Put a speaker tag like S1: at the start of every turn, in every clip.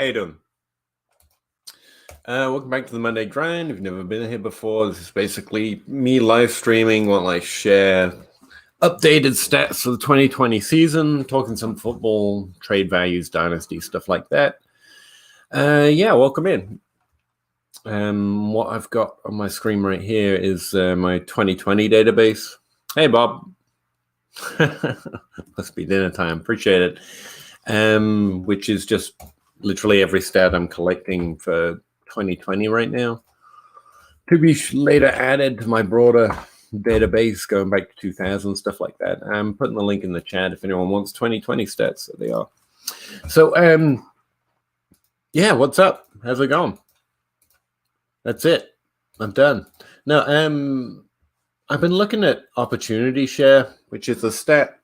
S1: How you doing? Welcome back to the Monday Grind. If you've never been here before, this is basically me live streaming while I share updated stats for the 2020 season, talking some football, trade values, dynasty, stuff like that. Welcome in. What I've got on my screen right here is my 2020 database. Hey, Bob. Must be dinner time. Appreciate it. Which is just literally every stat I'm collecting for 2020 right now, to be later added to my broader database going back to 2000, stuff like that. I'm putting the link in the chat if anyone wants 2020 stats. So they are. So, what's up? How's it going? That's it. I'm done. Now, I've been looking at opportunity share, which is a stat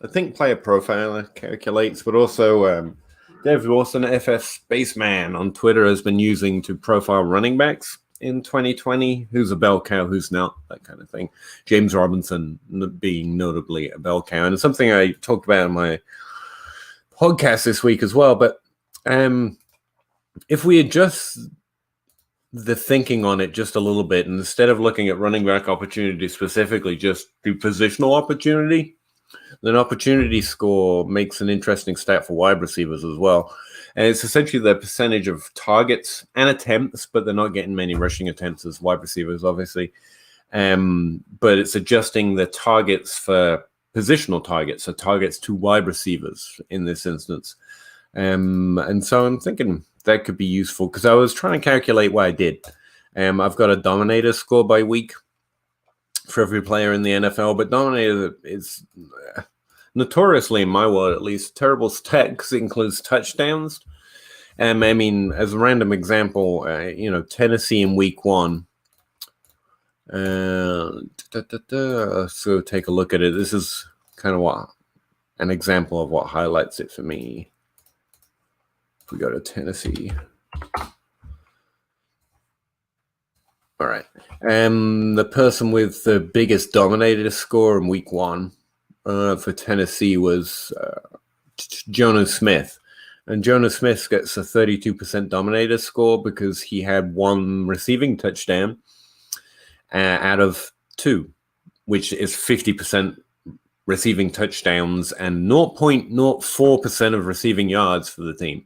S1: I think Player Profiler calculates, but also Dave Lawson, FF Spaceman on Twitter, has been using to profile running backs in 2020. Who's a bell cow, who's not, that kind of thing. James Robinson being notably a bell cow. And it's something I talked about in my podcast this week as well. But if we adjust the thinking on it just a little bit, and instead of looking at running back opportunity specifically, just do positional opportunity, then opportunity score makes an interesting stat for wide receivers as well. And it's essentially the percentage of targets and attempts, but they're not getting many rushing attempts as wide receivers, obviously. But it's adjusting the targets for positional targets, so targets to wide receivers in this instance. And so I'm thinking that could be useful because I was trying to calculate what I did. I've got a dominator score by week for every player in the NFL, but dominator is notoriously, in my world at least, terrible stat because it includes touchdowns. I mean, as a random example, Tennessee in week 1. So take a look at it. This is kind of an example of what highlights it for me. If we go to Tennessee. All right. The person with the biggest dominator score in week 1 for Tennessee was Jonas Smith. And Jonas Smith gets a 32% dominator score because he had 1 receiving touchdown out of 2, which is 50% receiving touchdowns and 0.04% of receiving yards for the team.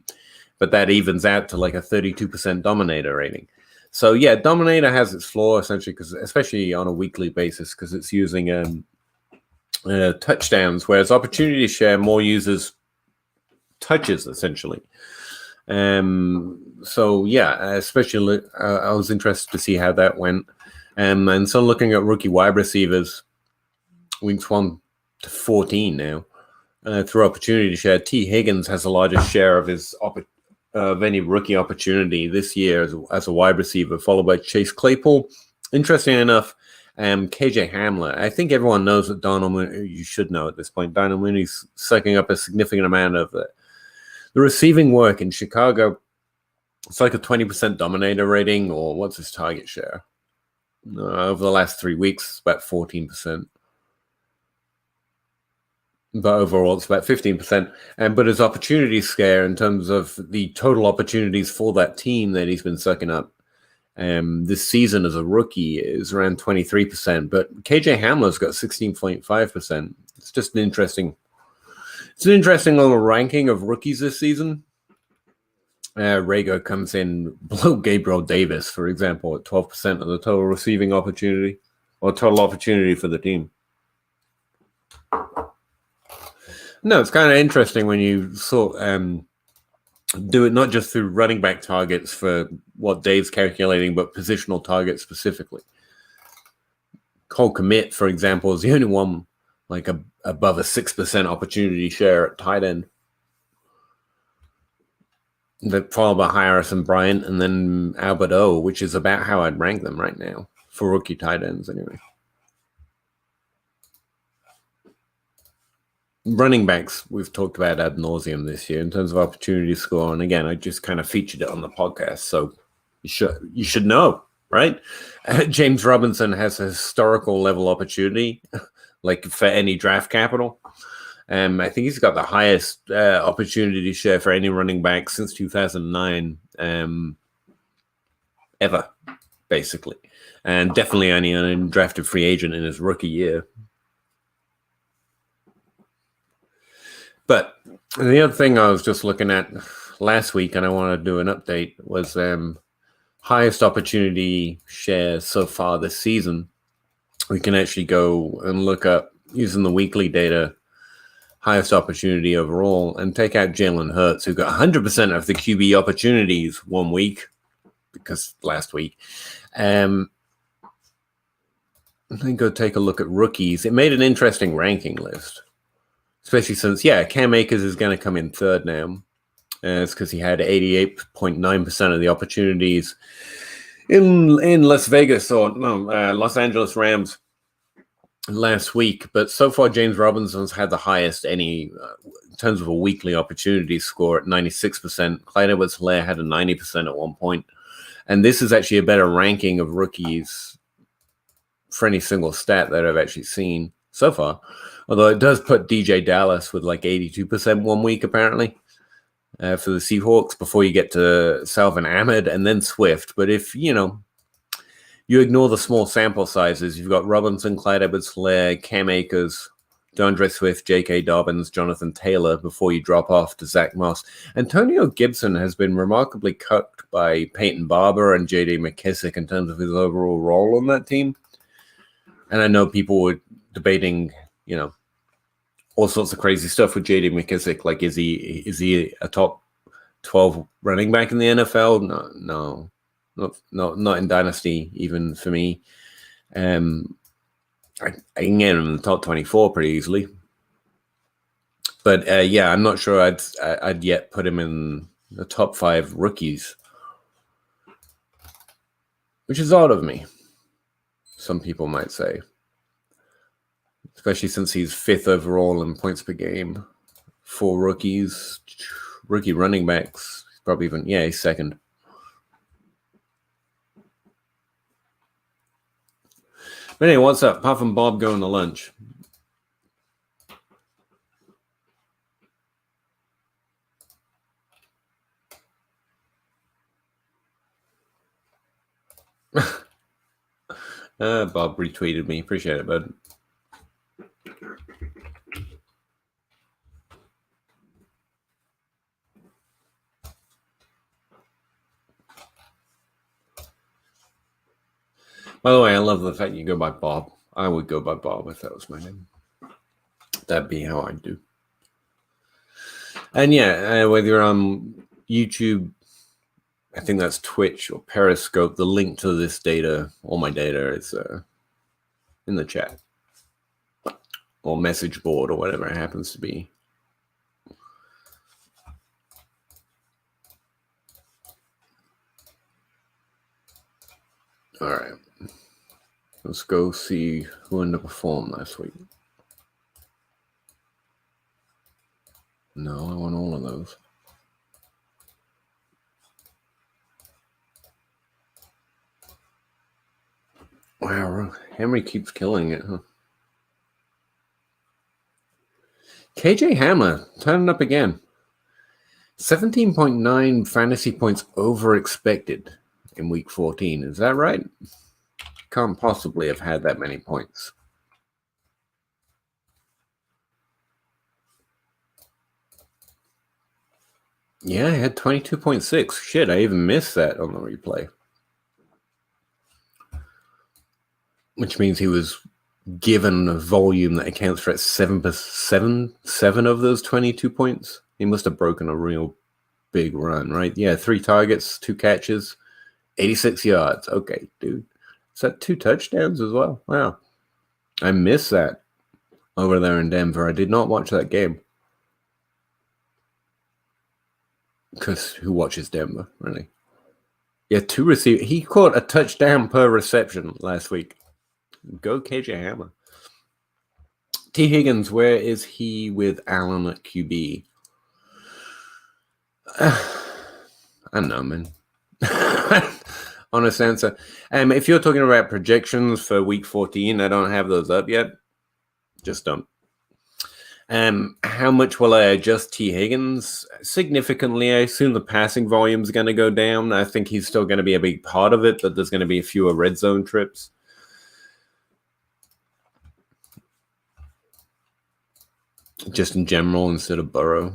S1: But that evens out to like a 32% dominator rating. So, yeah, Dominator has its flaw, essentially, because especially on a weekly basis, because it's using touchdowns, whereas Opportunity Share more uses touches, essentially. Especially I was interested to see how that went. And so looking at rookie wide receivers, weeks 1 to 14 now, through Opportunity Share, T. Higgins has the largest share of his of any rookie opportunity this year as a wide receiver, followed by Chase Claypool. Interesting enough, KJ Hamler. I think everyone knows that Darnell Mooney, you should know at this point, Darnell Mooney's sucking up a significant amount of the receiving work in Chicago. It's like a 20% dominator rating, or what's his target share? Over the last 3 weeks, it's about 14%. But overall, it's about 15%. But his opportunity scare in terms of the total opportunities for that team that he's been sucking up this season as a rookie is around 23%. But KJ Hamler's got 16.5%. It's just an interesting little ranking of rookies this season. Rago comes in below Gabriel Davis, for example, at 12% of the total receiving opportunity or total opportunity for the team. No, it's kind of interesting when you do it not just through running back targets for what Dave's calculating, but positional targets specifically. Cole Kmet, for example, is the only one like above a 6% opportunity share at tight end. Followed by Harrison Bryant and then Albert O, which is about how I'd rank them right now for rookie tight ends anyway. Running backs, we've talked about ad nauseum this year in terms of opportunity score. And again, I just kind of featured it on the podcast. So you should know, right? James Robinson has a historical level opportunity, like for any draft capital. I think he's got the highest opportunity share for any running back since 2009 ever, basically. And definitely only an undrafted free agent in his rookie year. But the other thing I was just looking at last week, and I want to do an update, was highest opportunity share so far this season. We can actually go and look up, using the weekly data, highest opportunity overall, and take out Jalen Hurts, who got 100% of the QB opportunities one week, because last week. Then go take a look at rookies. It made an interesting ranking list, especially since, Cam Akers is going to come in third now. It's because he had 88.9% of the opportunities in Las Vegas, Los Angeles Rams last week. But so far, James Robinson's had the highest in terms of a weekly opportunity score at 96%. Clyde Edwards-Helaire had a 90% at one point. And this is actually a better ranking of rookies for any single stat that I've actually seen so far. Although it does put DJ Dallas with like 82% one week, apparently, for the Seahawks before you get to Salvin Ahmed and then Swift. But if, you ignore the small sample sizes, you've got Robinson, Clyde Edwards-Helaire, Cam Akers, DeAndre Swift, J.K. Dobbins, Jonathan Taylor before you drop off to Zach Moss. Antonio Gibson has been remarkably cooked by Peyton Barber and J.D. McKissick in terms of his overall role on that team. And I know people were debating, all sorts of crazy stuff with J.D. McKissick. Like, is he a top 12 running back in the NFL? No, not in Dynasty, even for me. I can get him in the top 24 pretty easily. But I'm not sure I'd yet put him in the top 5 rookies, which is odd of me, some people might say. Especially since he's 5th overall in points per game for rookies. Rookie running backs, probably even, he's 2nd. But anyway, what's up? Puff and Bob going to lunch. Bob retweeted me. Appreciate it, bud. By the way, I love the fact you go by Bob. I would go by Bob if that was my name. That'd be how I'd do. And whether you're on YouTube, I think that's Twitch or Periscope, the link to this data, all my data, is in the chat or message board or whatever it happens to be. All right. Let's go see who underperformed last week. No, I want all of those. Wow, Henry keeps killing it, huh? KJ Hamler turning up again. 17.9 fantasy points over expected in week 14. Is that right? Can't possibly have had that many points. Yeah, I had 22.6. Shit, I even missed that on the replay. Which means he was given a volume that accounts for 7 of those 22 points. He must have broken a real big run, right? Yeah, 3 targets, 2 catches, 86 yards. Okay, dude. Is that 2 touchdowns as well? Wow. I missed that over there in Denver. I did not watch that game. Because who watches Denver, really? Yeah, 2 receivers. He caught a touchdown per reception last week. Go KJ Hamler. T. Higgins, where is he with Allen at QB? I don't know, man. Honest answer. If you're talking about projections for week 14, I don't have those up yet. Just don't. How much will I adjust T. Higgins? Significantly. I assume the passing volume is going to go down. I think he's still going to be a big part of it, but there's going to be fewer red zone trips. Just in general, instead of Burrow.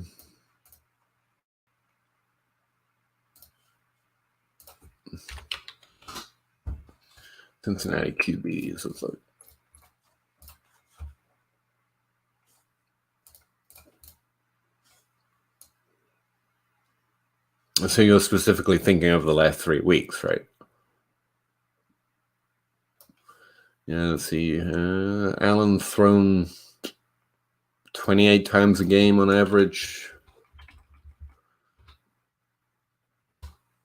S1: Cincinnati QBs. It's like, so you're specifically thinking of the last 3 weeks, right? Yeah, let's see. Allen thrown 28 times a game on average.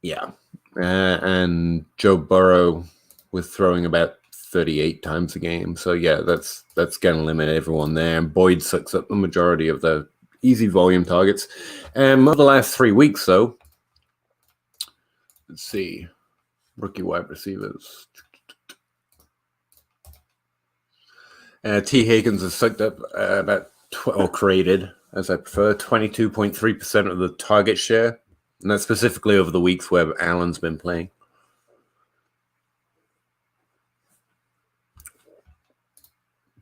S1: Yeah. And Joe Burrow was throwing about 38 times a game. So yeah, that's going to limit everyone there. And Boyd sucks up the majority of the easy volume targets. Over the last 3 weeks, though, let's see. Rookie wide receivers. T. Higgins has sucked up about, or created, as I prefer, 22.3% of the target share. And that's specifically over the weeks where Allen's been playing.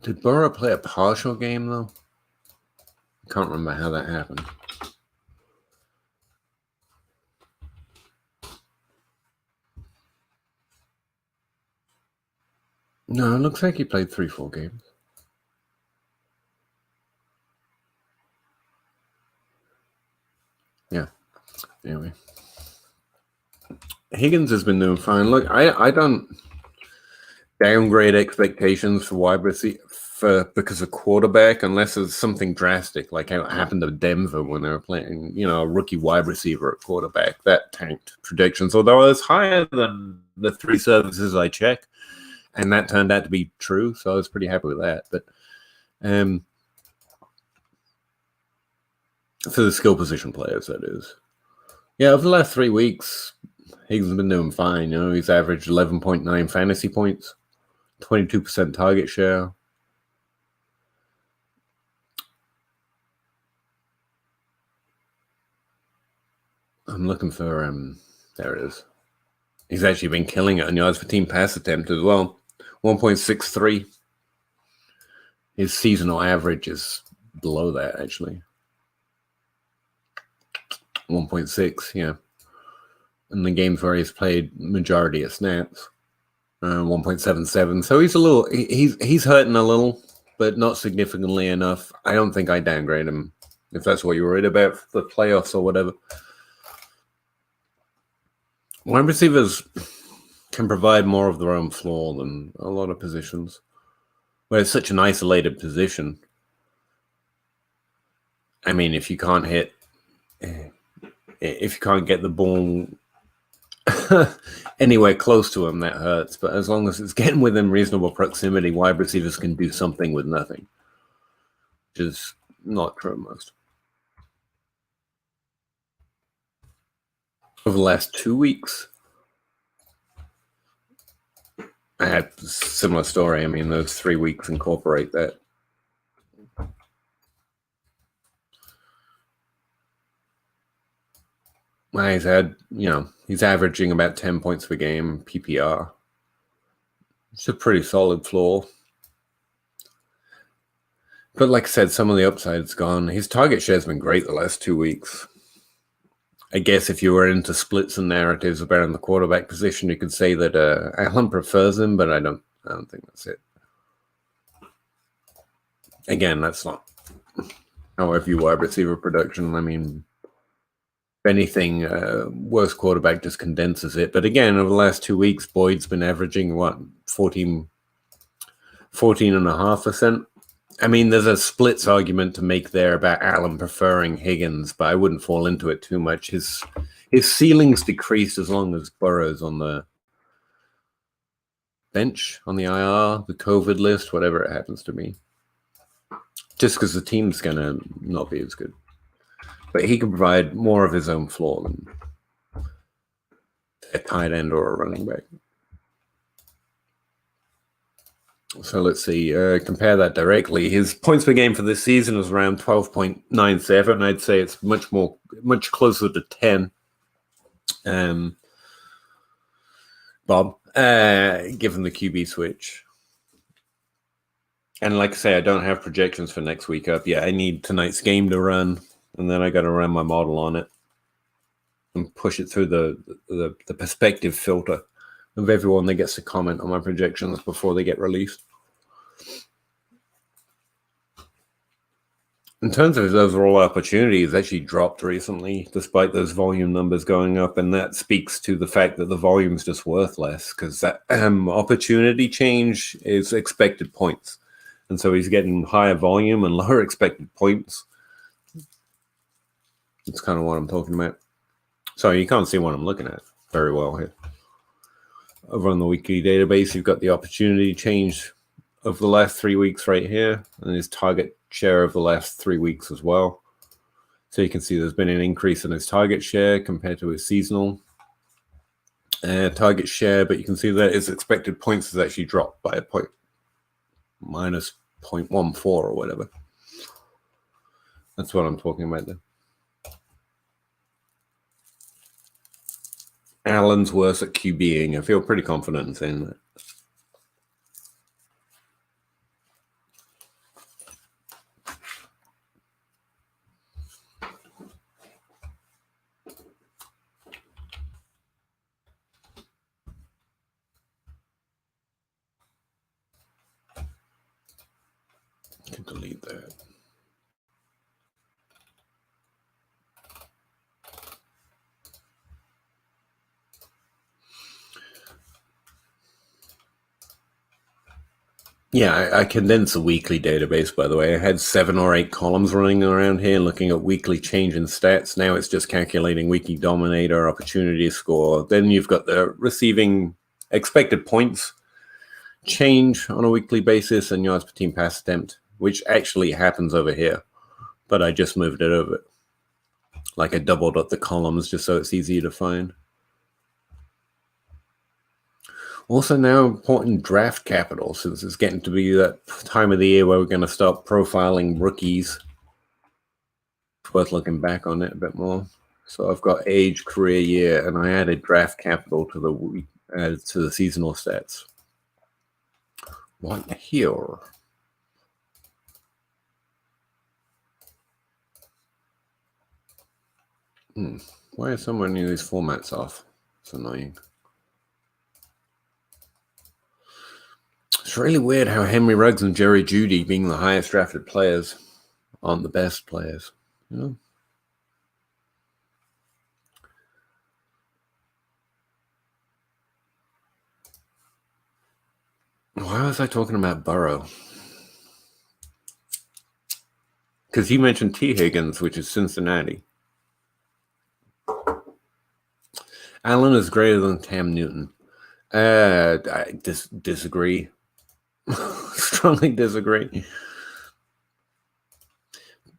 S1: Did Burrow play a partial game, though? I can't remember how that happened. No, it looks like he played 3 full games. Yeah. Anyway. Higgins has been doing fine. Look, I don't downgrade expectations for wide receiver because of quarterback unless it's something drastic, like how it happened to Denver when they were playing, a rookie wide receiver at quarterback. That tanked predictions, although it's higher than the 3 services I check, and that turned out to be true, so I was pretty happy with that. But for the skill position players, that is. Yeah, over the last 3 weeks, Higgins has been doing fine. He's averaged 11.9 fantasy points, 22% target share. I'm looking for there it is. He's actually been killing it on yards per team pass attempt as well. 1.63. His seasonal average is below that, actually. 1.6, yeah. In the games where he's played majority of snaps, 1.77. So he's hurting a little, but not significantly enough. I don't think I downgrade him, if that's what you're worried about for the playoffs or whatever. Wide receivers can provide more of their own floor than a lot of positions, where it's such an isolated position. I mean, if you can't get the ball anywhere close to him, that hurts. But as long as it's getting within reasonable proximity, wide receivers can do something with nothing, which is not true most. Over the last 2 weeks, I had a similar story. I mean, those 3 weeks incorporate that. He's averaging about 10 points per game PPR. It's a pretty solid floor. But like I said, some of the upside's gone. His target share's been great the last 2 weeks. I guess if you were into splits and narratives about in the quarterback position, you could say that Allen prefers him, but I don't think that's it. Again, that's not how I view wide receiver production. I mean, if anything, worst quarterback just condenses it. But again, over the last 2 weeks, Boyd's been averaging 14.5%. I mean, there's a splits argument to make there about Allen preferring Higgins, but I wouldn't fall into it too much. His ceiling's decreased as long as Burrow's on the bench, on the IR, the COVID list, whatever it happens to be. Just because the team's going to not be as good. But he can provide more of his own floor than a tight end or a running back. So let's see, compare that directly. His points per game for this season was around 12.97. I'd say it's much closer to 10. Bob, given the QB switch. And like I say, I don't have projections for next week up yet. I need tonight's game to run, and then I got to run my model on it and push it through the perspective filter of everyone that gets to comment on my projections before they get released. In terms of his overall opportunity, he's actually dropped recently, despite those volume numbers going up, and that speaks to the fact that the volume's just worth less, because that opportunity change is expected points. And so he's getting higher volume and lower expected points. That's kind of what I'm talking about. Sorry, you can't see what I'm looking at very well here. Over on the weekly database, you've got the opportunity change of the last 3 weeks right here, and his target share of the last 3 weeks as well. So you can see there's been an increase in his target share compared to his seasonal target share, but you can see that his expected points has actually dropped by a point minus 0.14 or whatever. That's what I'm talking about there. Allen's worse at QBing. I feel pretty confident in saying that. I can delete that. Yeah, I condensed the weekly database, by the way. I had 7 or 8 columns running around here looking at weekly change in stats. Now it's just calculating weekly dominator, opportunity score. Then you've got the receiving expected points change on a weekly basis and yards per team pass attempt, which actually happens over here. But I just moved it over. Like I doubled up the columns just so it's easier to find. Also now important draft capital, since it's getting to be that time of the year where we're going to start profiling rookies. It's worth looking back on it a bit more. So I've got age, career year, and I added draft capital to the seasonal stats. What here? Why are so many of these formats off? It's annoying. It's really weird how Henry Ruggs and Jerry Jeudy, being the highest drafted players, aren't the best players. You know? Why was I talking about Burrow? Because you mentioned T. Higgins, which is Cincinnati. Allen is greater than Cam Newton. I disagree. Strongly disagree.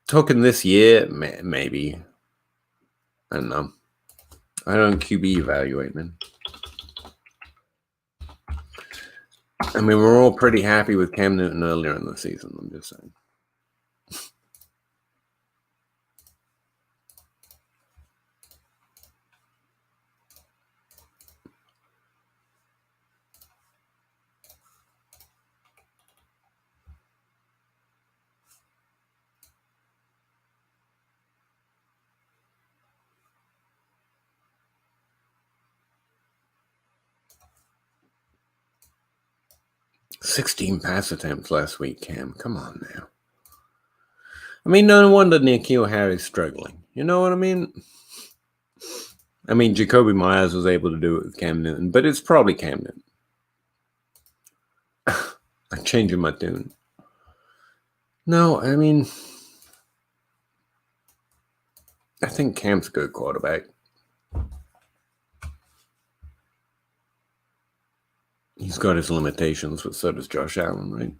S1: Talking this year, maybe. I don't know. I don't QB evaluate, man. I mean, we're all pretty happy with Cam Newton earlier in the season. I'm just saying. $16 pass attempts last week, Cam. Come on now. I mean, no wonder N'Keal Harry's struggling. You know what I mean? I mean, Jacoby Myers was able to do it with Cam Newton, but it's probably Cam Newton. I'm changing my tune. No, I mean, I think Cam's a good quarterback. He's got his limitations, but so does Josh Allen, right?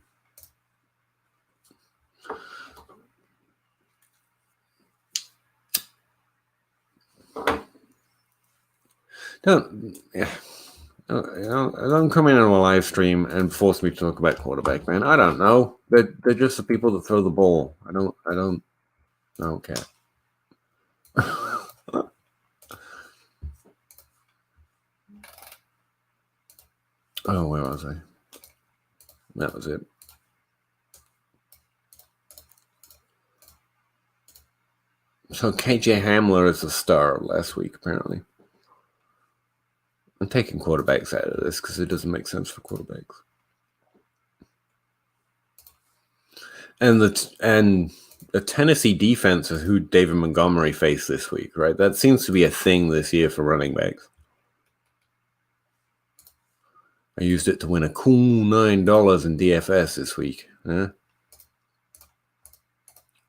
S1: Don't come in on a live stream and force me to talk about quarterback, man. I don't know. They're just the people that throw the ball. I don't care. Oh, where was I? That was it. So KJ Hamler is the star last week, apparently. I'm taking quarterbacks out of this because it doesn't make sense for quarterbacks. And the Tennessee defense is who David Montgomery faced this week, right? That seems to be a thing this year for running backs. I used it to win a cool $9 in DFS this week. Huh?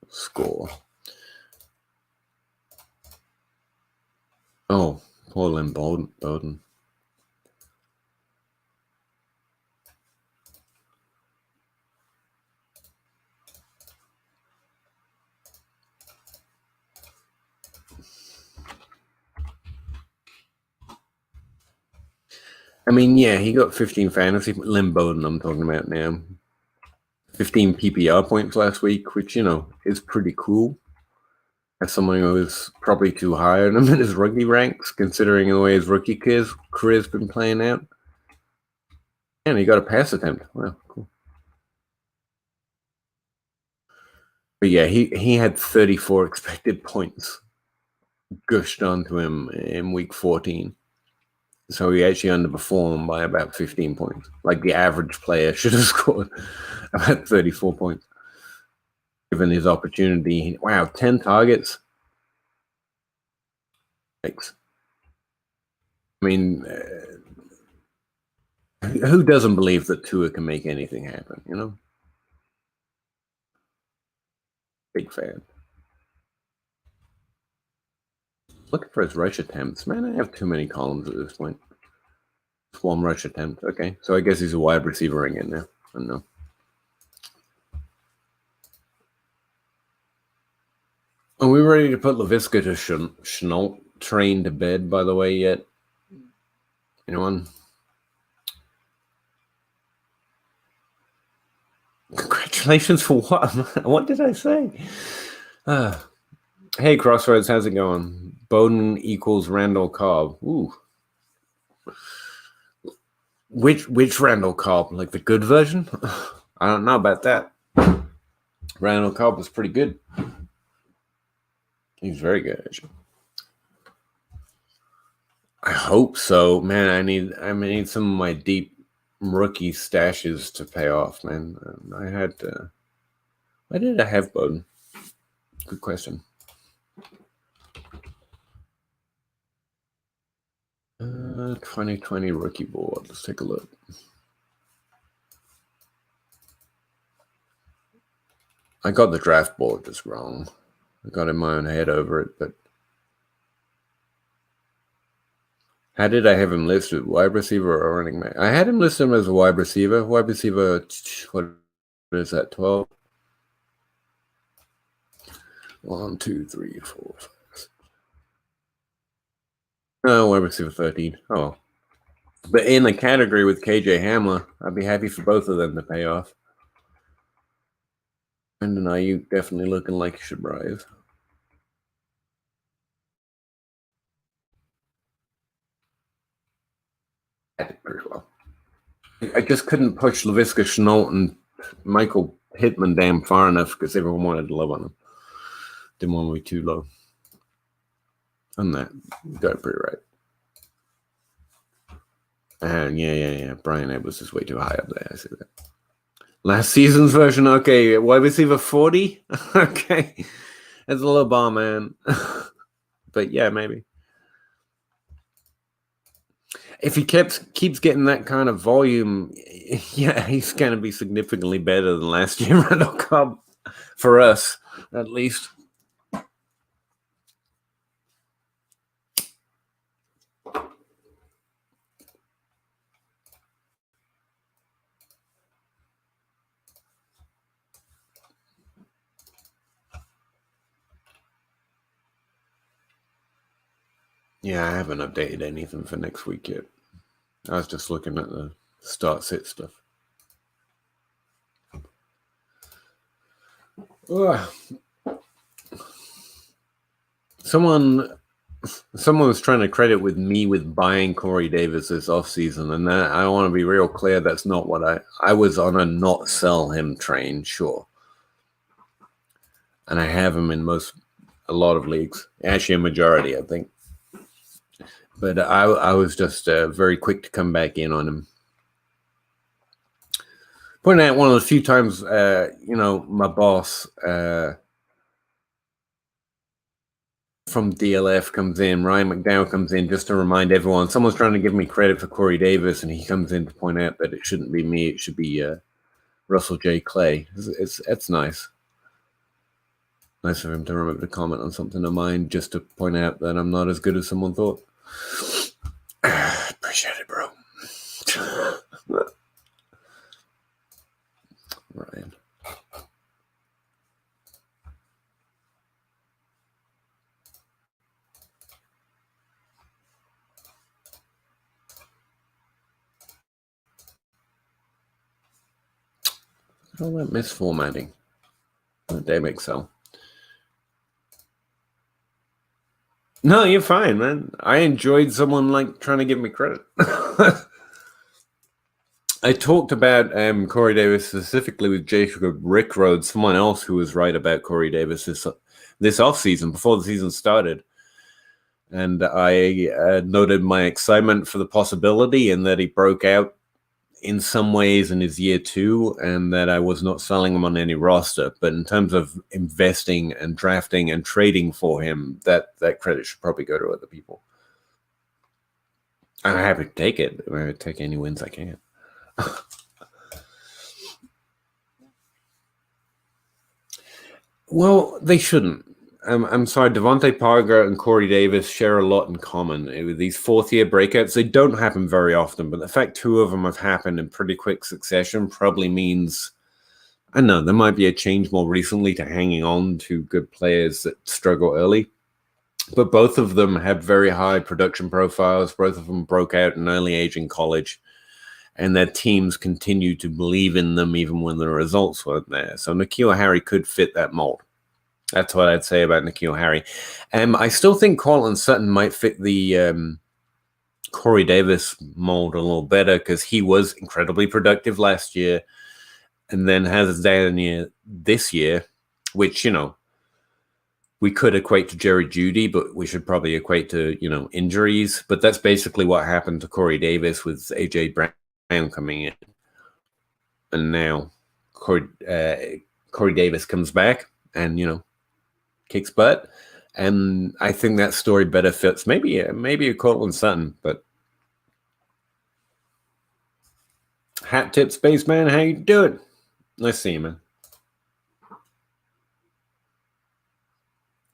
S1: Score. Oh, poor Lynn Bowden. I mean, yeah, he got 15 fantasy. Lynn Bowden, I'm talking about now. 15 PPR points last week, which, is pretty cool. As someone who was probably too high on him in his rookie ranks, considering the way his rookie career's been playing out. And he got a pass attempt. Wow, cool. But yeah, he had 34 expected points gushed onto him in week 14. So he actually underperformed by about 15 points. Like the average player should have scored about 34 points. Given his opportunity. Wow, 10 targets. Thanks. I mean, who doesn't believe that Tua can make anything happen, Big fan. Looking for his rush attempts. Man, I have too many columns at this point. One rush attempt. Okay, so I guess he's a wide receiver again now. I don't know. Are we ready to put LaVisca to Chenault train to bed, by the way, yet? Anyone? Congratulations for what? What did I say? Hey, Crossroads, how's it going? Bowden equals Randall Cobb. Ooh. Which Randall Cobb? Like the good version? I don't know about that. Randall Cobb was pretty good. He's very good, actually. I hope so, man. I need some of my deep rookie stashes to pay off, man. Why did I have Bowden? Good question. 2020 rookie board. Let's take a look. I got the draft board just wrong. I got in my own head over it, but how did I have him listed? Wide receiver or running back? I had him listed as a wide receiver. Wide receiver, what is that, 12? 1, 2, 3, 4, 5. No, wide receiver 13. Oh. But in the category with KJ Hamler, I'd be happy for both of them to pay off. And Ayuk definitely looking like he should rise. I did pretty well. I just couldn't push LaVisca Chenault and Michael Pittman damn far enough because everyone wanted to love on him. Didn't want to be too low. On that, you got it pretty right. And yeah. Brian Edwards is way too high up there. I see that. Last season's version, okay. Wide receiver 40? Okay. That's a low bar, man. But yeah, maybe. If he keeps getting that kind of volume, yeah, he's going to be significantly better than last year, Randall Cobb. For us, at least. Yeah, I haven't updated anything for next week yet. I was just looking at the start-sit stuff. Someone was trying to credit with me with buying Corey Davis this offseason, and that, I want to be real clear, that's not what I was on a not sell him train, sure. And I have him in a lot of leagues, actually a majority, I think. But I was just very quick to come back in on him. Pointing out one of the few times, my boss from DLF comes in, Ryan McDowell comes in just to remind everyone, someone's trying to give me credit for Corey Davis, and he comes in to point out that it shouldn't be me, it should be Russell J. Clay. It's nice. Nice of him to remember to comment on something of mine just to point out that I'm not as good as someone thought. Appreciate it, bro. Ryan. All that misformatting. Damn Excel. No, you're fine, man. I enjoyed someone trying to give me credit. I talked about Corey Davis specifically with Jacob Rickroad, someone else who was right about Corey Davis this offseason, before the season started. And I noted my excitement for the possibility and that he broke out in some ways in his year 2, and that I was not selling him on any roster. But in terms of investing and drafting and trading for him, that credit should probably go to other people. I'm happy to take it. I'm happy to take any wins I can. Well, they shouldn't. I'm sorry, Devontae Parker and Corey Davis share a lot in common. With these fourth-year breakouts, they don't happen very often, but the fact 2 of them have happened in pretty quick succession probably means, I don't know, there might be a change more recently to hanging on to good players that struggle early. But both of them had very high production profiles. Both of them broke out in early age in college, and their teams continued to believe in them even when the results weren't there. So N'Keal Harry could fit that mold. That's what I'd say about N'Keal Harry. I still think Cortland Sutton might fit the Corey Davis mold a little better because he was incredibly productive last year and then has a down year this year, which, we could equate to Jerry Jeudy, but we should probably equate to, injuries. But that's basically what happened to Corey Davis with A.J. Brown coming in. And now Corey Davis comes back and, kicks butt, and I think that story better fits maybe a Cortland Sutton. But hat tip, Spaceman, how you doing? Nice to see you, man.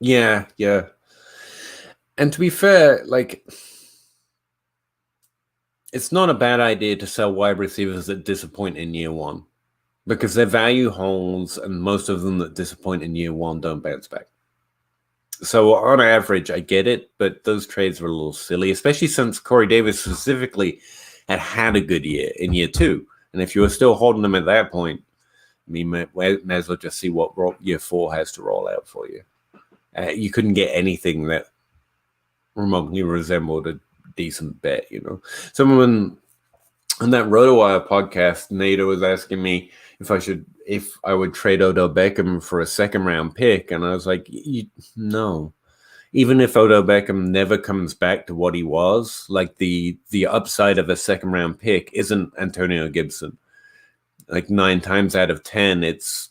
S1: Yeah. And to be fair, it's not a bad idea to sell wide receivers that disappoint in year 1, because their value holds, and most of them that disappoint in year 1 don't bounce back. So on average, I get it, but those trades were a little silly, especially since Corey Davis specifically had a good year in year 2. And if you were still holding them at that point, you may as well just see what year 4 has to roll out for you. You couldn't get anything that remotely resembled a decent bet, Someone on that RotoWire podcast, Nader was asking me if I would trade Odell Beckham for a second-round pick, and I was like, no. Even if Odell Beckham never comes back to what he was, the upside of a second-round pick isn't Antonio Gibson. 9 times out of 10, it's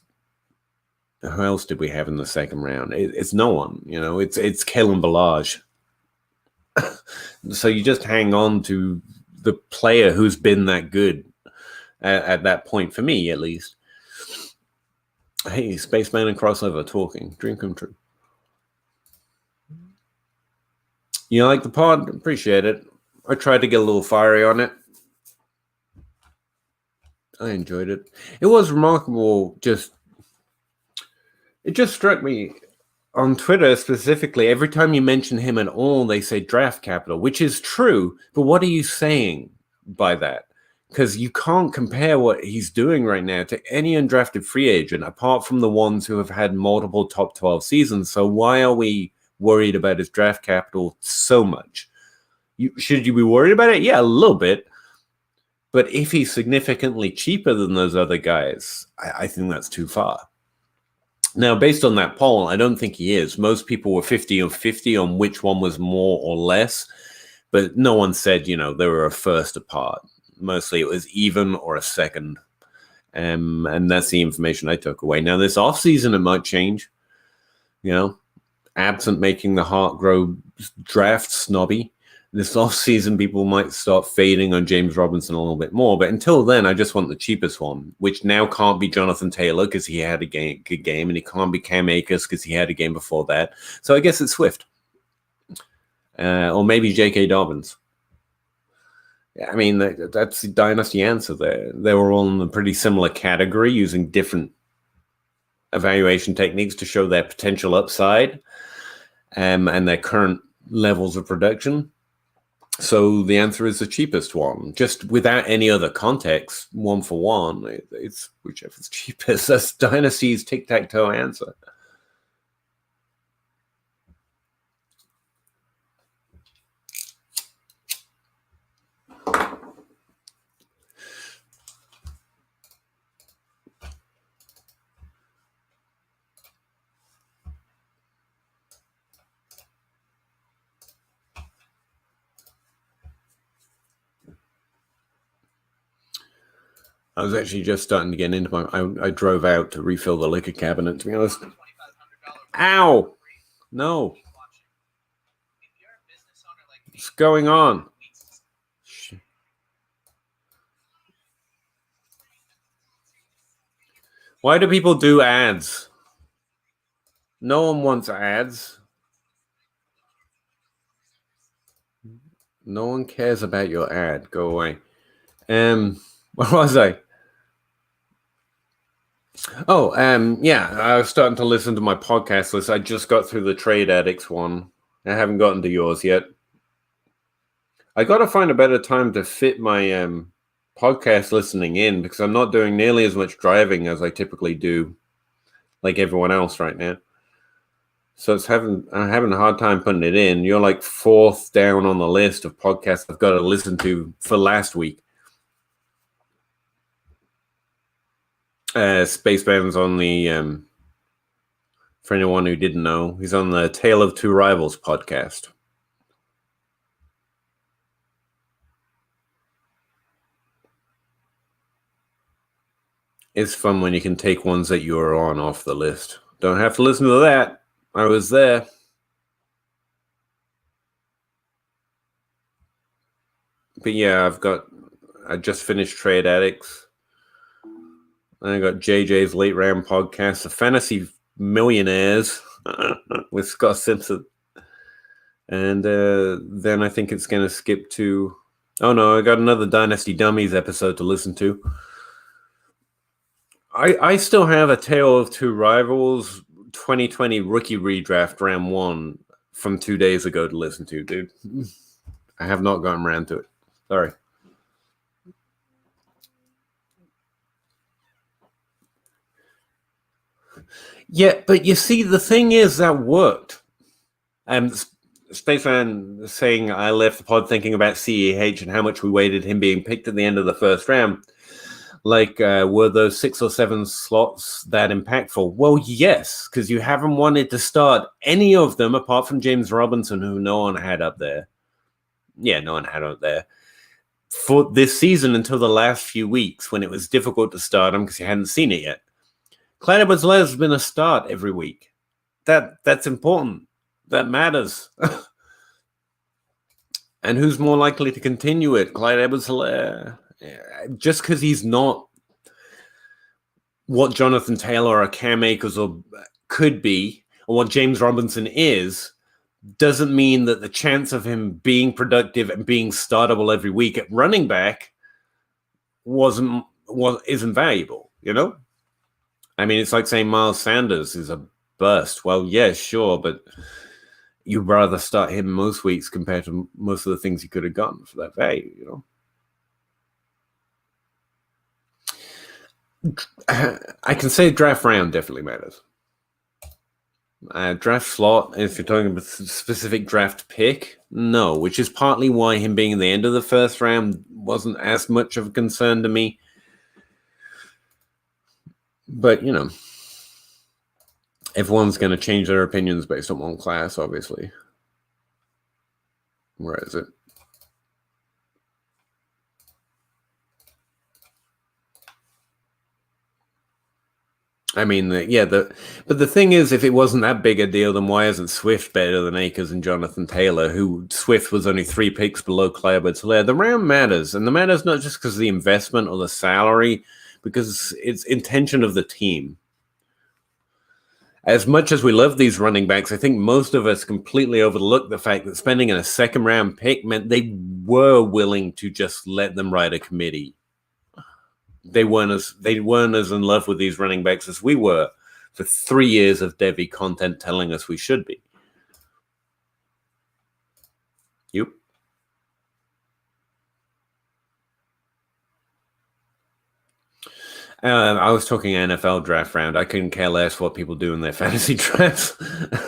S1: who else did we have in the second round? It's no one, It's Kalen Ballage. So you just hang on to the player who's been that good at that point, for me at least. Hey, Spaceman and Crossover talking. Dream come true. You like the pod? Appreciate it. I tried to get a little fiery on it. I enjoyed it. It was remarkable. It just struck me on Twitter specifically. Every time you mention him at all, they say draft capital, which is true. But what are you saying? by that, because you can't compare what he's doing right now to any undrafted free agent apart from the ones who have had multiple top 12 seasons. So why are we worried about his draft capital so much? Should you be worried about it? Yeah, a little bit. But if he's significantly cheaper than those other guys, I think that's too far. Now, based on that poll, I don't think he is. Most people were 50 or 50 on which one was more or less, but no one said, they were a first apart. Mostly it was even or a second. And that's the information I took away. Now, this offseason, it might change, absent making the heart grow draft snobby. This offseason, people might start fading on James Robinson a little bit more. But until then, I just want the cheapest one, which now can't be Jonathan Taylor because he had a good game, and he can't be Cam Akers because he had a game before that. So I guess it's Swift. Or maybe J.K. Dobbins. I mean, that's the dynasty answer there. They were all in a pretty similar category, using different evaluation techniques to show their potential upside and their current levels of production. So the answer is the cheapest one, just without any other context, one for one. It's whichever's cheapest. That's Dynasty's tic-tac-toe answer. I was actually just starting to get into I drove out to refill the liquor cabinet, to be honest. Ow! No. What's going on? Why do people do ads? No one wants ads. No one cares about your ad. Go away. Where was I? Oh, yeah, I was starting to listen to my podcast list. I just got through the Trade Addicts one. I haven't gotten to yours yet. I got to find a better time to fit my podcast listening in, because I'm not doing nearly as much driving as I typically do, like everyone else right now. So I'm having a hard time putting it in. You're like fourth down on the list of podcasts I've got to listen to for last week. Spaceman's on the, for anyone who didn't know, he's on the Tale of Two Rivals podcast. It's fun when you can take ones that you are on off the list. Don't have to listen to that. I was there. But yeah, I just finished Trade Addicts. I got JJ's Late Round podcast, The Fantasy Millionaires with Scott Simpson. And then I think it's going to skip to... Oh no, I got another Dynasty Dummies episode to listen to. I still have a Tale of Two Rivals 2020 rookie redraft round 1 from 2 days ago to listen to, dude. I have not gotten around to it. Sorry. Yeah, but you see, the thing is that worked. Spaceman saying I left the pod thinking about CEH and how much we waited him being picked at the end of the first round. Like, were those 6 or 7 slots that impactful? Well, yes, because you haven't wanted to start any of them apart from James Robinson, who no one had up there. Yeah, no one had up there for this season until the last few weeks when it was difficult to start him because you hadn't seen it yet. Clyde Edwards-Helaire has been a start every week. That's important. That matters. And who's more likely to continue it? Clyde Edwards-Helaire. Just because he's not what Jonathan Taylor or Cam Akers or could be, or what James Robinson is, doesn't mean that the chance of him being productive and being startable every week at running back isn't valuable, you know? I mean, it's like saying Miles Sanders is a burst. Well, yeah, sure, but you'd rather start him most weeks compared to most of the things you could have gotten for that value, you know? I can say draft round definitely matters. Draft slot, if you're talking about a specific draft pick, no, which is partly why him being in the end of the first round wasn't as much of a concern to me. But, everyone's going to change their opinions based on one class, obviously. Where is it? I mean, but the thing is, if it wasn't that big a deal, then why isn't Swift better than Akers and Jonathan Taylor, who Swift was only 3 picks below Clyde-Edwards-Helaire? The round matters, and the matters not just because of the investment or the salary, because it's intention of the team. As much as we love these running backs, I think most of us completely overlook the fact that spending in a second-round pick meant they were willing to just let them ride a committee. They weren't as in love with these running backs as we were for 3 years of Devi content telling us we should be. Yep. I was talking NFL draft round. I couldn't care less what people do in their fantasy drafts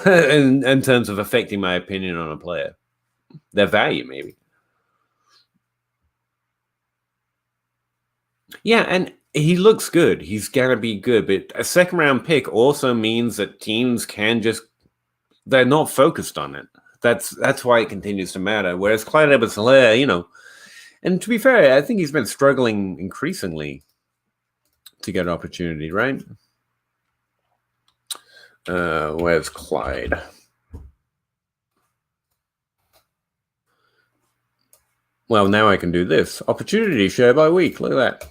S1: in terms of affecting my opinion on a player. Their value, maybe. Yeah, and he looks good. He's going to be good. But a second-round pick also means that teams can just... They're not focused on it. That's why it continues to matter. Whereas Clyde-Edwards-Helaire, and to be fair, I think he's been struggling increasingly to get opportunity, right? Where's Clyde? Well, now I can do this. Opportunity share by week. Look at that.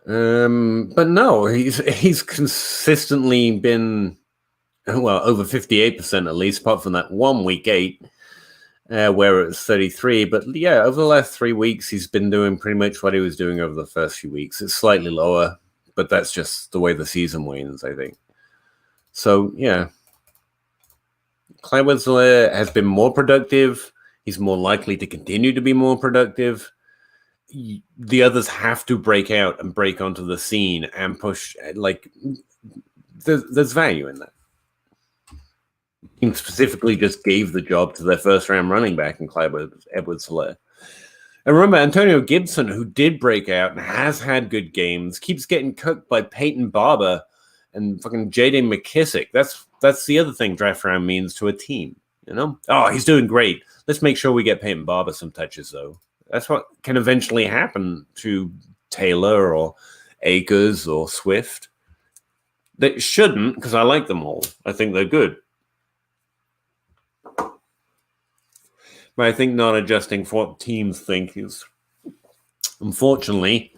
S1: But no, he's consistently been, well, over 58% at least, apart from that 1 week 8, where it was 33. But yeah, over the last 3 weeks, he's been doing pretty much what he was doing over the first few weeks. It's slightly lower, but that's just the way the season wanes, I think. So yeah, Clyde-Edwards-Helaire has been more productive. He's more likely to continue to be more productive. The others have to break out and break onto the scene and push. Like, there's value in that. He specifically just gave the job to their first-round running back in Clyde-Edwards-Helaire. And remember, Antonio Gibson, who did break out and has had good games, keeps getting cooked by Peyton Barber and fucking J.D. McKissick. That's the other thing draft round means to a team, Oh, he's doing great. Let's make sure we get Peyton Barber some touches, though. That's what can eventually happen to Taylor or Akers or Swift. They shouldn't, because I like them all. I think they're good. But I think not adjusting for what teams think is, unfortunately,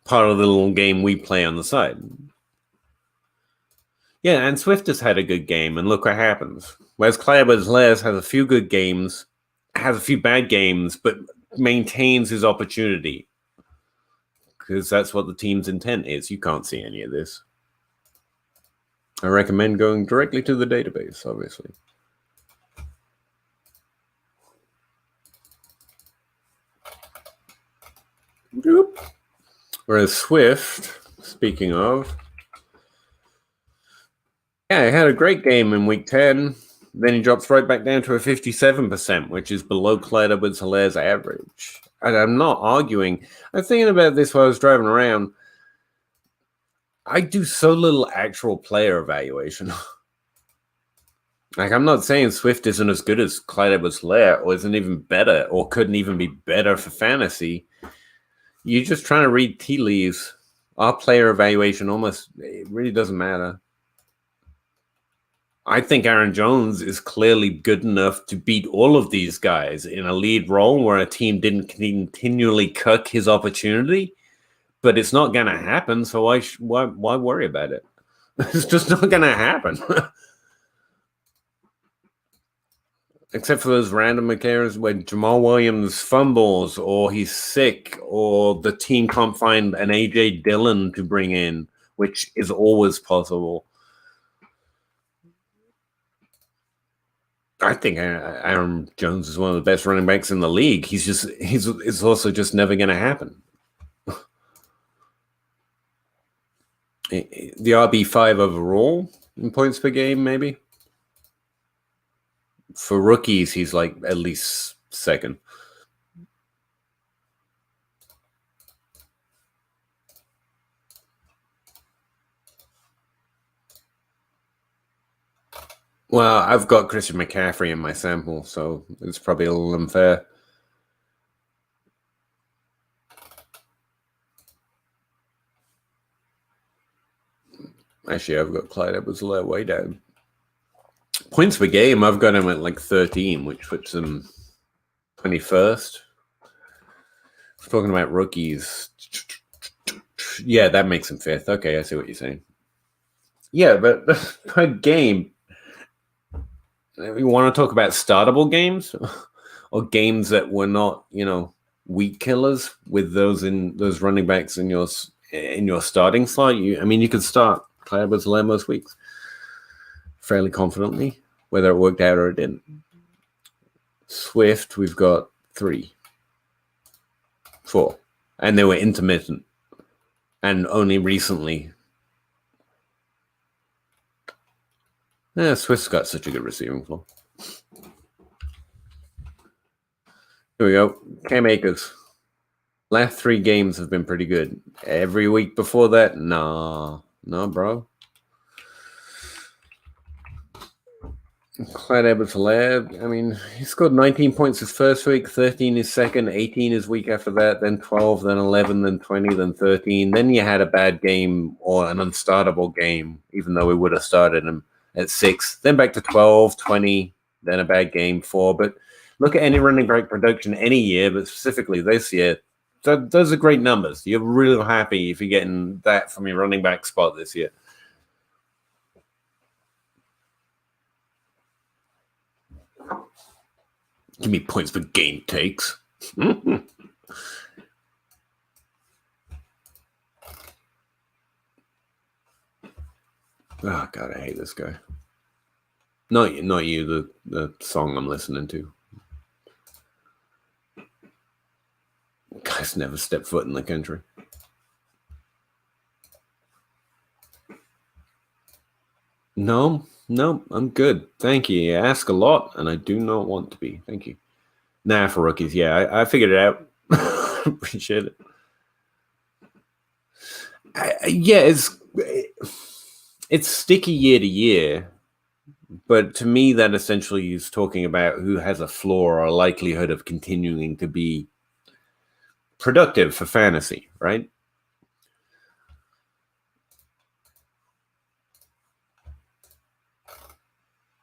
S1: part of the little game we play on the side. Yeah, and Swift has had a good game, and look what happens. Whereas Clyde-Edwards-Helaire has a few good games, has a few bad games, but maintains his opportunity. Because that's what the team's intent is. You can't see any of this. I recommend going directly to the database, obviously. Whereas Swift, speaking of, yeah, he had a great game in week 10. Then he drops right back down to a 57%, which is below Clyde-Edwards-Helaire's average. And I'm not arguing. I was thinking about this while I was driving around. I do so little actual player evaluation. Like, I'm not saying Swift isn't as good as Clyde-Edwards-Helaire or isn't even better or couldn't even be better for fantasy. You're just trying to read tea leaves. Our player evaluation it really doesn't matter. I think Aaron Jones is clearly good enough to beat all of these guys in a lead role where a team didn't continually cuck his opportunity, but it's not going to happen. So why worry about it? It's just not going to happen. Except for those random occurrences when Jamal Williams fumbles or he's sick or the team can't find an A.J. Dillon to bring in, which is always possible. I think Aaron Jones is one of the best running backs in the league. It's also just never going to happen. The RB5 overall in points per game, maybe. For rookies, he's like at least second. Well, I've got Christian McCaffrey in my sample, so it's probably a little unfair. Actually, I've got Clyde Edwards-Helaire way down. Points per game, I've got him at like 13, which puts him 21st. Talking about rookies. Yeah, that makes him 5th. Okay, I see what you're saying. Yeah, but per game, we want to talk about startable games or games that were not, weak killers with those running backs in your starting slot. You could start Clyde Edwards-Helaire most weeks fairly confidently, whether it worked out or it didn't. Swift, we've got 3, 4, and they were intermittent, and only recently. Yeah, Swift's got such a good receiving floor. Here we go. Cam Akers. Last 3 games have been pretty good. Every week before that, nah, bro. Clyde Edwards-Helaire, he scored 19 points his first week, 13 his second, 18 his week after that, then 12, then 11, then 20, then 13. Then you had a bad game or an unstartable game, even though we would have started him at 6. Then back to 12, 20, then a bad game, 4. But look at any running back production any year, but specifically this year. Those are great numbers. You're really happy if you're getting that from your running back spot this year. Give me points per game takes. Oh, God, I hate this guy. Not you, the song I'm listening to. Guy's never stepped foot in the country. No, I'm good. Thank you. You ask a lot, and I do not want to be. Thank you. Nah, for rookies, yeah, I figured it out. Appreciate it. It's sticky year to year, but to me, that essentially is talking about who has a floor or a likelihood of continuing to be productive for fantasy, right?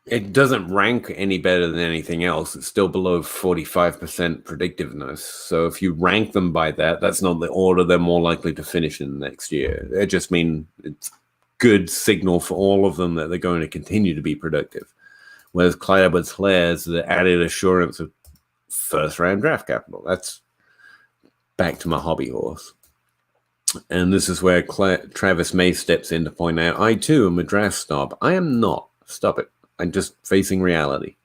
S1: It doesn't rank any better than anything else. It's still below 45% predictiveness. So if you rank them by that, that's not the order they're more likely to finish in the next year. It just means it's good signal for all of them that they're going to continue to be productive. Whereas Clyde Edwards-Helaire is the added assurance of first-round draft capital. That's back to my hobby horse. And this is where Travis May steps in to point out, I too am a draft snob. I am not. Stop it. I'm just facing reality.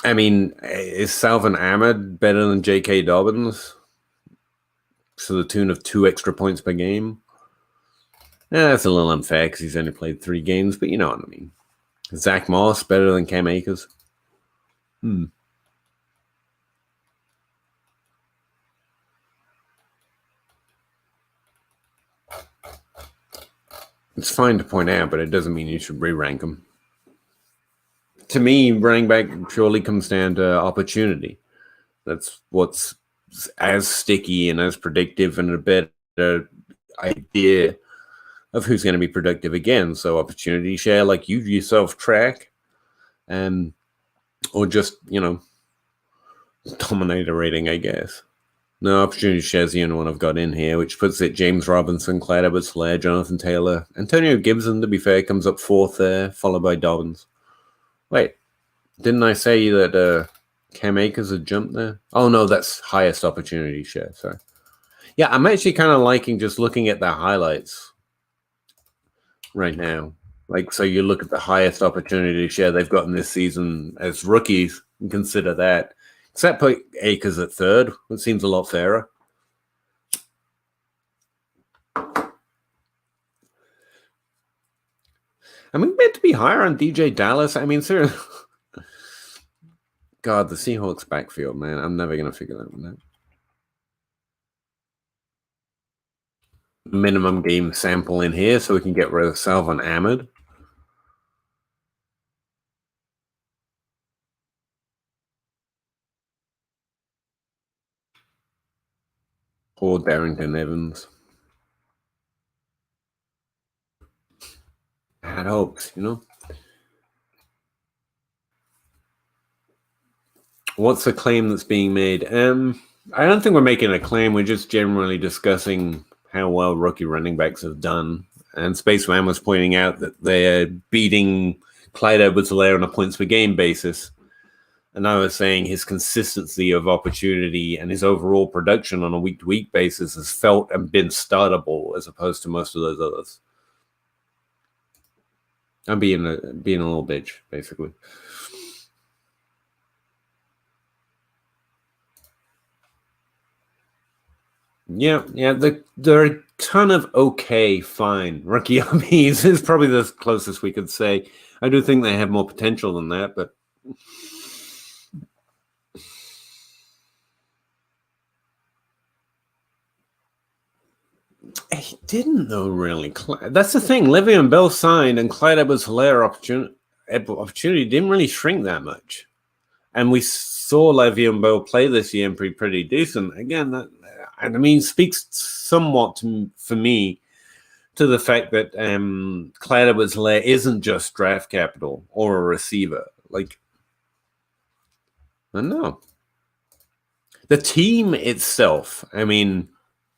S1: Is Salvin Ahmed better than J.K. Dobbins to the tune of 2 extra points per game? That's a little unfair because he's only played 3 games, but you know what I mean. Zach Moss better than Cam Akers? It's fine to point out, but it doesn't mean you should re-rank them. To me, running back purely comes down to opportunity. That's what's as sticky and as predictive and a better idea of who's going to be productive again. So opportunity share, like you yourself track, or just, dominator rating, I guess. No, opportunity share's the only one I've got in here, which puts it James Robinson, Clyde Edwards-Helaire, Jonathan Taylor. Antonio Gibson, to be fair, comes up 4th there, followed by Dobbins. Wait, didn't I say that Cam Akers had jumped there? Oh, no, that's highest opportunity share, sorry. Yeah, I'm actually kind of liking just looking at the highlights right now. So you look at the highest opportunity share they've gotten this season as rookies and consider that. Except put Akers at 3rd, which seems a lot fairer. I mean, meant to be higher on DJ Dallas. I mean, seriously. God, the Seahawks backfield, man. I'm never going to figure that one out. Minimum game sample in here so we can get rid of Salvon Ahmed. Or Darrington Evans. I had hopes, you know? What's the claim that's being made? I don't think we're making a claim. We're just generally discussing how well rookie running backs have done. And Spaceman was pointing out that they're beating Clyde Edwards-Helaire on a points per game basis. And I was saying his consistency of opportunity and his overall production on a week-to-week basis has felt and been startable as opposed to most of those others. I'm being a little bitch, basically. Yeah. There are a ton of okay, fine rookie RBs. Is probably the closest we could say. I do think they have more potential than that, but he didn't though. Really, that's the thing. Le'Veon Bell signed, and Clyde Edwards-Helaire opportunity didn't really shrink that much, and we saw Le'Veon Bell play this year and pretty decent. Again, that I mean speaks somewhat for me to the fact that Clyde Edwards-Helaire isn't just draft capital or a receiver. Like, I don't know. The team itself, I mean,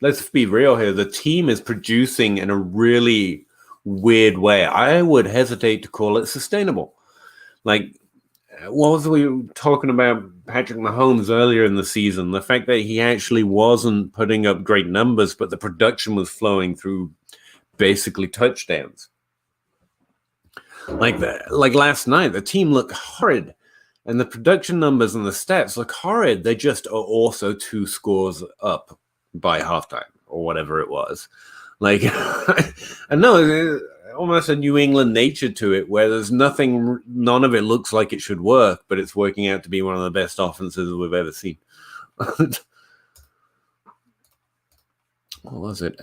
S1: let's be real here. The team is producing in a really weird way. I would hesitate to call it sustainable. Like, what was we talking about Patrick Mahomes earlier in the season? The fact that he actually wasn't putting up great numbers, but the production was flowing through basically touchdowns. Like last night, the team looked horrid. And the production numbers and the stats look horrid. They just are also 2 scores up by halftime or whatever it was. Like, I know almost a New England nature to it where there's none of it looks like it should work, but it's working out to be one of the best offenses we've ever seen. What was it?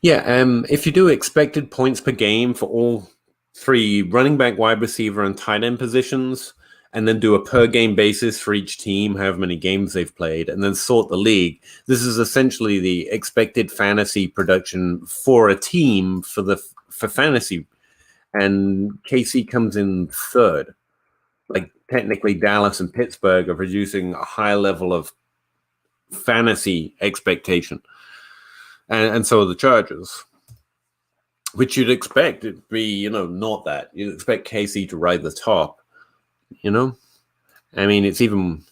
S1: If you do expected points per game for all 3 running back, wide receiver, and tight end positions, and then do a per game basis for each team, however many games they've played, and then sort the league. This is essentially the expected fantasy production for a team for fantasy. And KC comes in 3rd. Like, technically, Dallas and Pittsburgh are producing a high level of fantasy expectation. And so are the Chargers. Which you'd expect it to be, not that. You'd expect KC to ride the top, I mean, it's even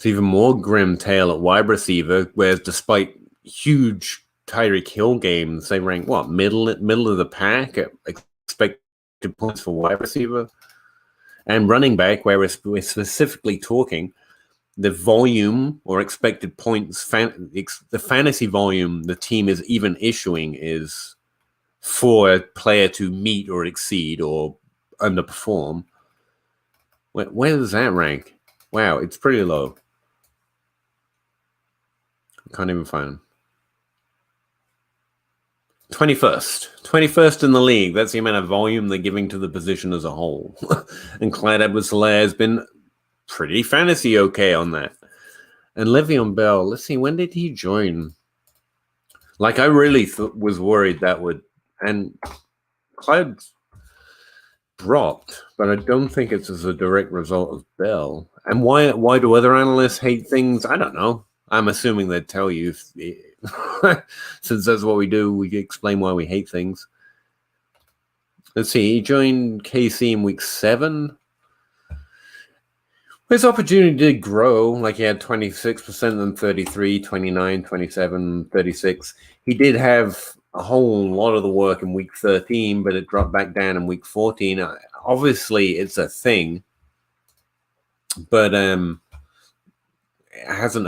S1: more grim tale at wide receiver, whereas despite huge Tyreek Hill games, they rank, middle of the pack at expected points for wide receiver. And running back, where we're specifically talking, the volume or expected points, the fantasy volume the team is even issuing is for a player to meet or exceed or underperform. Where does that rank? Wow, it's pretty low. I can't even find them. 21st in the league. That's the amount of volume they're giving to the position as a whole. And Clyde Edwards-Helaire has been pretty fantasy okay on that. And Le'Veon Bell, let's see, when did he join? Like, I really was worried that would... And Clyde dropped, but I don't think it's as a direct result of Bell. And why do other analysts hate things? I don't know. I'm assuming they'd tell you. Since that's what we do, we explain why we hate things. Let's see. He joined KC in week 7. His opportunity did grow. Like, he had 26%, then 33, 29, 27, 36. He did have a whole lot of the work in week 13, but it dropped back down in week 14. Obviously, it's a thing, but it hasn't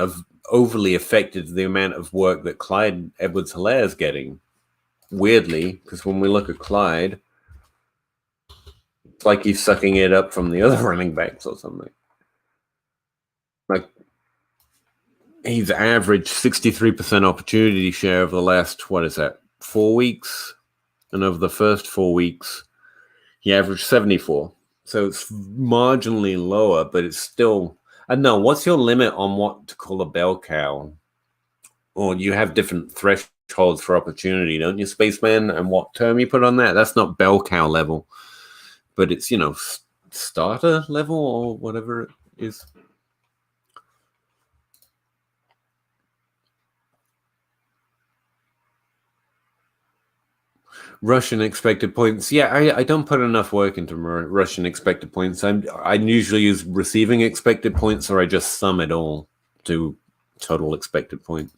S1: overly affected the amount of work that Clyde Edwards-Helaire is getting. Weirdly, because when we look at Clyde, it's like he's sucking it up from the other running backs or something. Like, he's averaged 63% opportunity share of the last, 4 weeks? And of the first 4 weeks, he averaged 74. So it's marginally lower, but it's still... I don't know, what's your limit on what to call a bell cow? Or you have different thresholds for opportunity, don't you, Spaceman? And what term you put on that? That's not bell cow level, but it's, starter level or whatever it is. Russian expected points. Yeah, I don't put enough work into Russian expected points. I usually use receiving expected points, or I just sum it all to total expected points.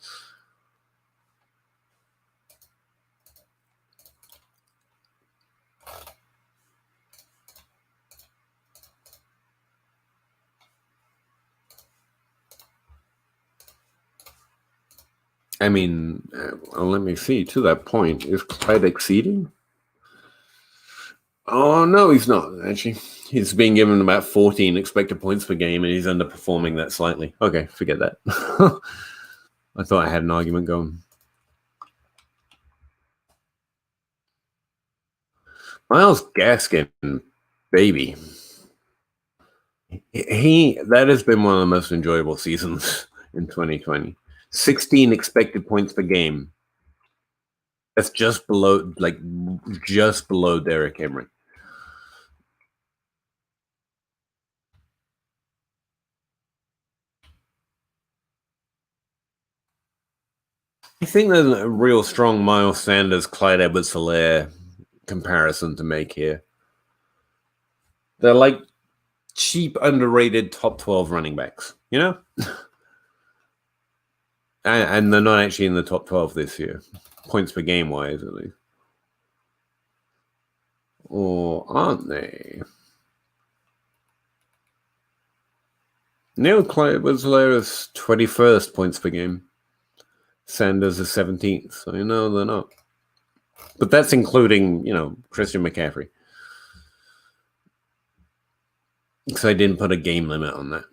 S1: I mean, let me see. To that point, is Clyde exceeding? Oh, no, he's not, actually. He's being given about 14 expected points per game, and he's underperforming that slightly. Okay, forget that. I thought I had an argument going. Myles Gaskin, baby. That has been one of the most enjoyable seasons in 2020. 16 expected points per game. That's just below Derrick Henry. I think there's a real strong Miles Sanders, Clyde Edwards-Helaire comparison to make here. They're like cheap, underrated top 12 running backs, and they're not actually in the top 12 this year, points per game wise, at least. Or aren't they? No, Clyde Edwards-Helaire is 21st points per game. Sanders is 17th, so they're not. But that's including, Christian McCaffrey. Because I didn't put a game limit on that.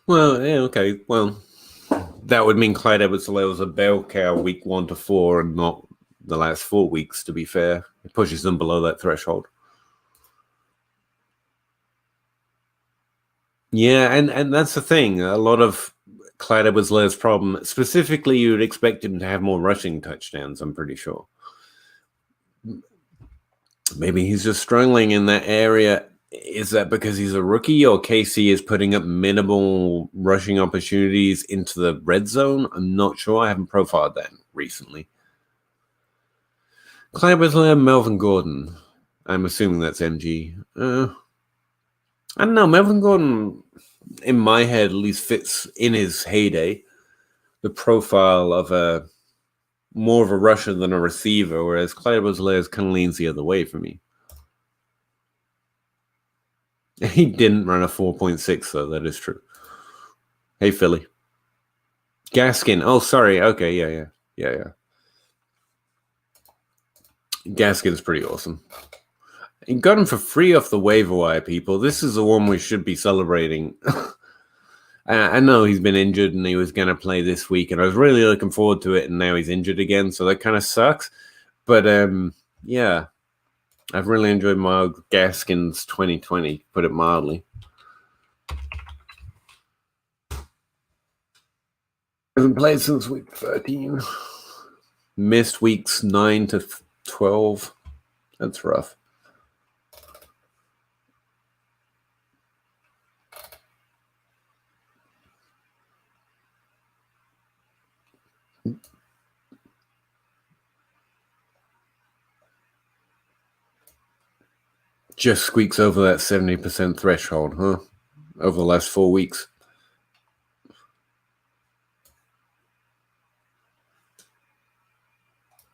S1: Well, yeah, okay. Well, that would mean Clyde Edwards-Helaire was a bell cow week 1 to 4 and not the last 4 weeks, to be fair. It pushes them below that threshold. Yeah, and that's the thing. A lot of Clyde Edwards-Helaire's problem, specifically, you would expect him to have more rushing touchdowns, I'm pretty sure. Maybe he's just struggling in that area. Is that because he's a rookie, or KC is putting up minimal rushing opportunities into the red zone? I'm not sure. I haven't profiled that recently. Clyde Edwards-Helaire, Melvin Gordon. I'm assuming that's MG. I don't know. Melvin Gordon, in my head, at least fits in his heyday the profile of more of a rusher than a receiver, whereas Clyde Edwards-Helaire kind of leans the other way for me. He didn't run a 4.6, though. That is true. Hey, Philly. Gaskin. Oh, sorry. Okay, yeah. Gaskin's pretty awesome. You got him for free off the waiver wire, people. This is the one we should be celebrating. I know he's been injured and he was going to play this week, and I was really looking forward to it, and now he's injured again, so that kind of sucks. But, yeah. I've really enjoyed Myles Gaskin's 2020, put it mildly. Hasn't played since week 13. Missed weeks 9 to 12. That's rough. Just squeaks over that 70% threshold, huh? Over the last 4 weeks.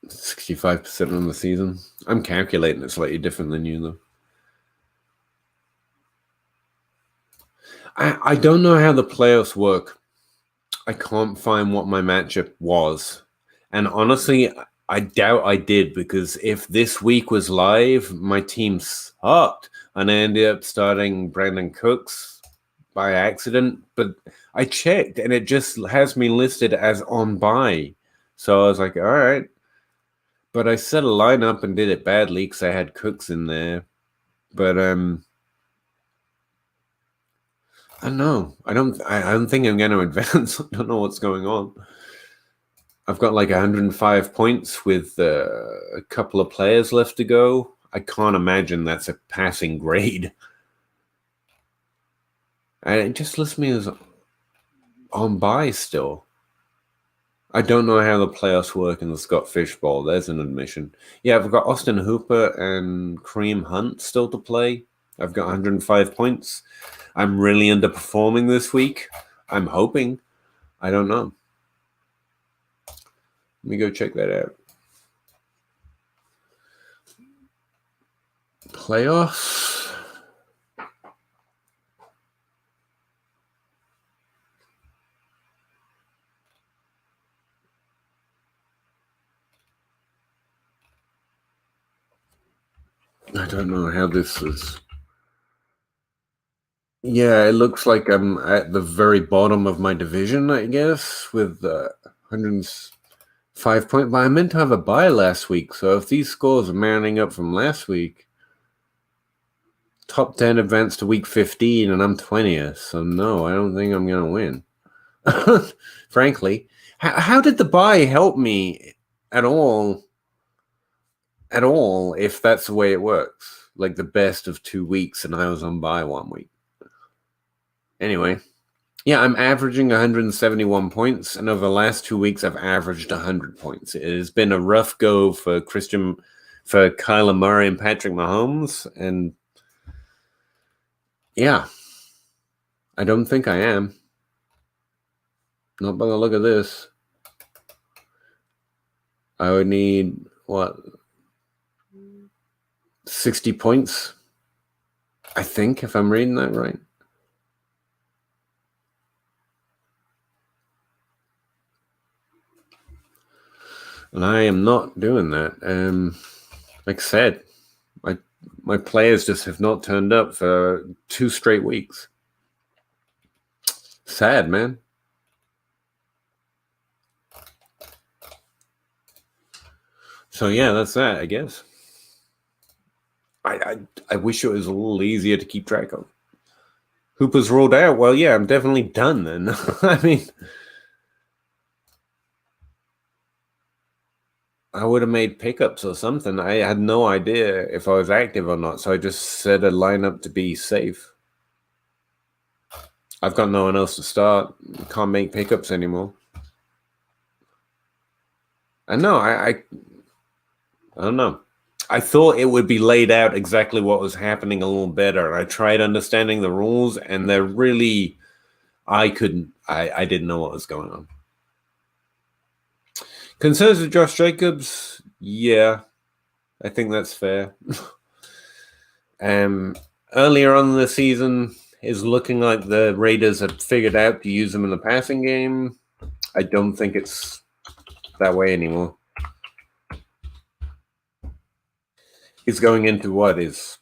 S1: $65% on the season. I'm calculating it slightly different than you, though. I don't know how the playoffs work. I can't find what my matchup was. And honestly, I doubt I did, because if this week was live, my team sucked. And I ended up starting Brandon Cooks by accident. But I checked, and it just has me listed as on bye. So I was like, all right. But I set a lineup and did it badly because I had Cooks in there. But I don't know. I don't think I'm going to advance. I don't know what's going on. I've got like 105 points with a couple of players left to go. I can't imagine that's a passing grade. And it just lists me as on bye still. I don't know how the playoffs work in the Scott Fish Bowl. There's an admission. Yeah, I've got Austin Hooper and Kareem Hunt still to play. I've got 105 points. I'm really underperforming this week. I'm hoping. I don't know. Let me go check that out. Playoffs. I don't know how this is. Yeah, it looks like I'm at the very bottom of my division, I guess, with 105 points. But I meant to have a bye last week, so if these scores are mounting up from last week, top 10 advanced to week 15, and I'm 20th. So no, I don't think I'm going to win. Frankly, how did the bye help me at all? At all, if that's the way it works, like the best of 2 weeks, and I was on bye 1 week. Anyway, yeah, I'm averaging 171 points, and over the last 2 weeks, I've averaged 100 points. It has been a rough go for Kyler Murray and Patrick Mahomes, and yeah, I don't think I am. Not by the look of this. I would need, 60 points, I think, if I'm reading that right. And I am not doing that. Like I said, my players just have not turned up for 2 straight weeks. Sad, man. So yeah, that's that, I guess. I wish it was a little easier to keep track of. Hooper's rolled out. Well, yeah, I'm definitely done then. I mean, I would have made pickups or something. I had no idea if I was active or not, so I just set a lineup to be safe. I've got no one else to start. Can't make pickups anymore. I know. I don't know. I thought it would be laid out exactly what was happening a little better. I tried understanding the rules, and they're really, I didn't know what was going on. Concerns with Josh Jacobs? Yeah, I think that's fair. Earlier on in the season, it's looking like the Raiders had figured out to use him in the passing game. I don't think it's that way anymore. He's going into what is,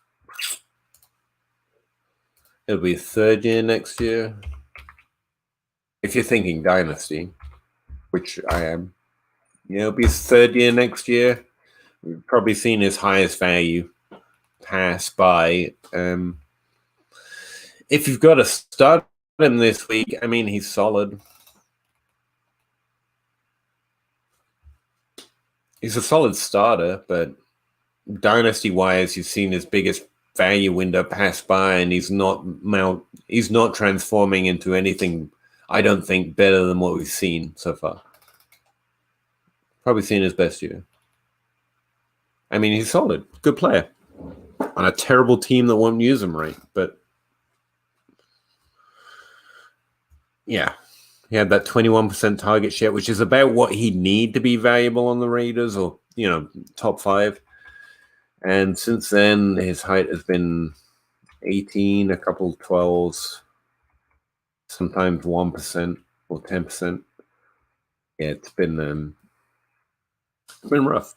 S1: it'll be 3rd year next year. If you're thinking dynasty, which I am, it'll be his 3rd year next year. We've probably seen his highest value pass by. If you've got to start him this week, I mean, he's solid. He's a solid starter, but dynasty-wise, you've seen his biggest value window pass by, and he's not transforming into anything, I don't think, better than what we've seen so far. Probably seen his best year. I mean, he's solid. Good player. on a terrible team that won't use him right. But yeah, he had that 21% target share, which is about what he'd need to be valuable on the Raiders, or top 5. And since then, his height has been 18, a couple 12s, sometimes 1% or 10%. Yeah, it's been rough.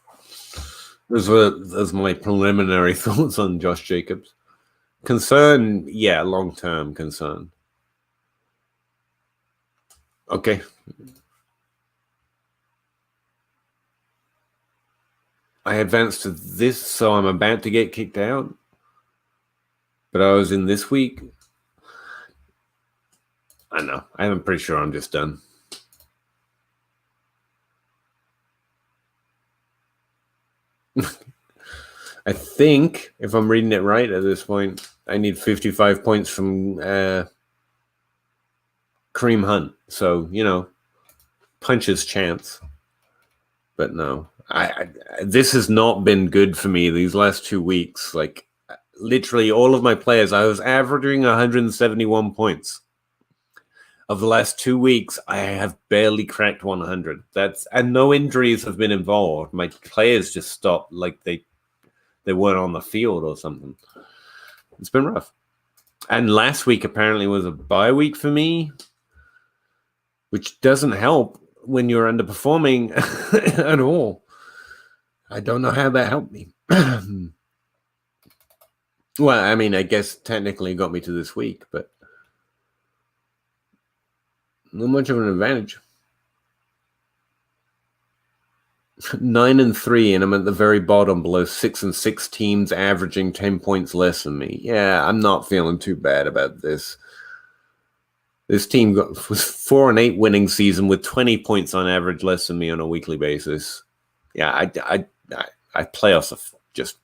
S1: Those my preliminary thoughts on Josh Jacobs. Concern, yeah, long-term concern. Okay. I advanced to this, so I'm about to get kicked out. But I was in this week. I know. I'm pretty sure I'm just done. I think, if I'm reading it right at this point, I need 55 points from Kareem Hunt. So, puncher's chance. But no, this has not been good for me these last 2 weeks. Like, literally all of my players, I was averaging 171 points. Of the last 2 weeks, I have barely cracked 100. And no injuries have been involved. My players just stopped, like they weren't on the field or something. It's been rough. And last week apparently was a bye week for me, which doesn't help when you're underperforming at all. I don't know how that helped me. Well, I mean, I guess technically it got me to this week, but not much of an advantage. 9-3, and I'm at the very bottom, below 6-6 teams, averaging 10 points less than me. Yeah, I'm not feeling too bad about this. This team was 4-8 winning season with 20 points on average less than me on a weekly basis. Yeah, I playoffs are just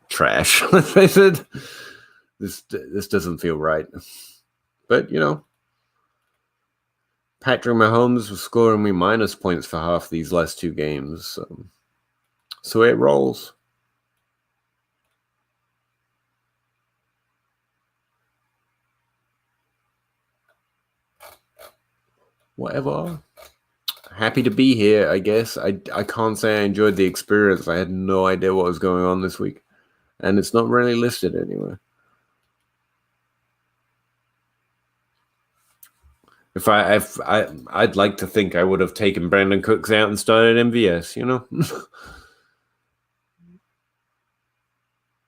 S1: trash. Let's face it. This doesn't feel right. But Patrick Mahomes was scoring me minus points for half these last 2 games. So it rolls. Whatever. Happy to be here, I guess. I can't say I enjoyed the experience. I had no idea what was going on this week. And it's not really listed anywhere. I'd like to think I would have taken Brandon Cooks out and started MVS,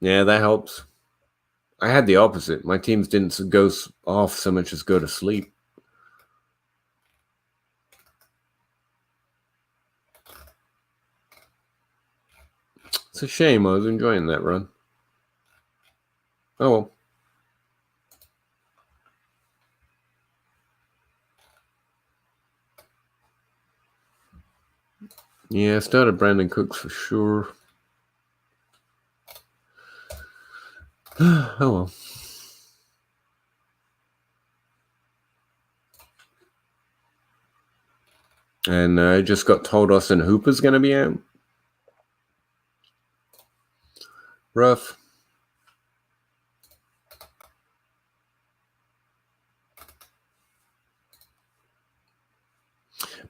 S1: Yeah, that helps. I had the opposite. My teams didn't go off so much as go to sleep. It's a shame. I was enjoying that run. Oh well. Yeah, I started Brandon Cooks for sure. Oh well. And I just got told Austin Hooper's going to be out. Rough.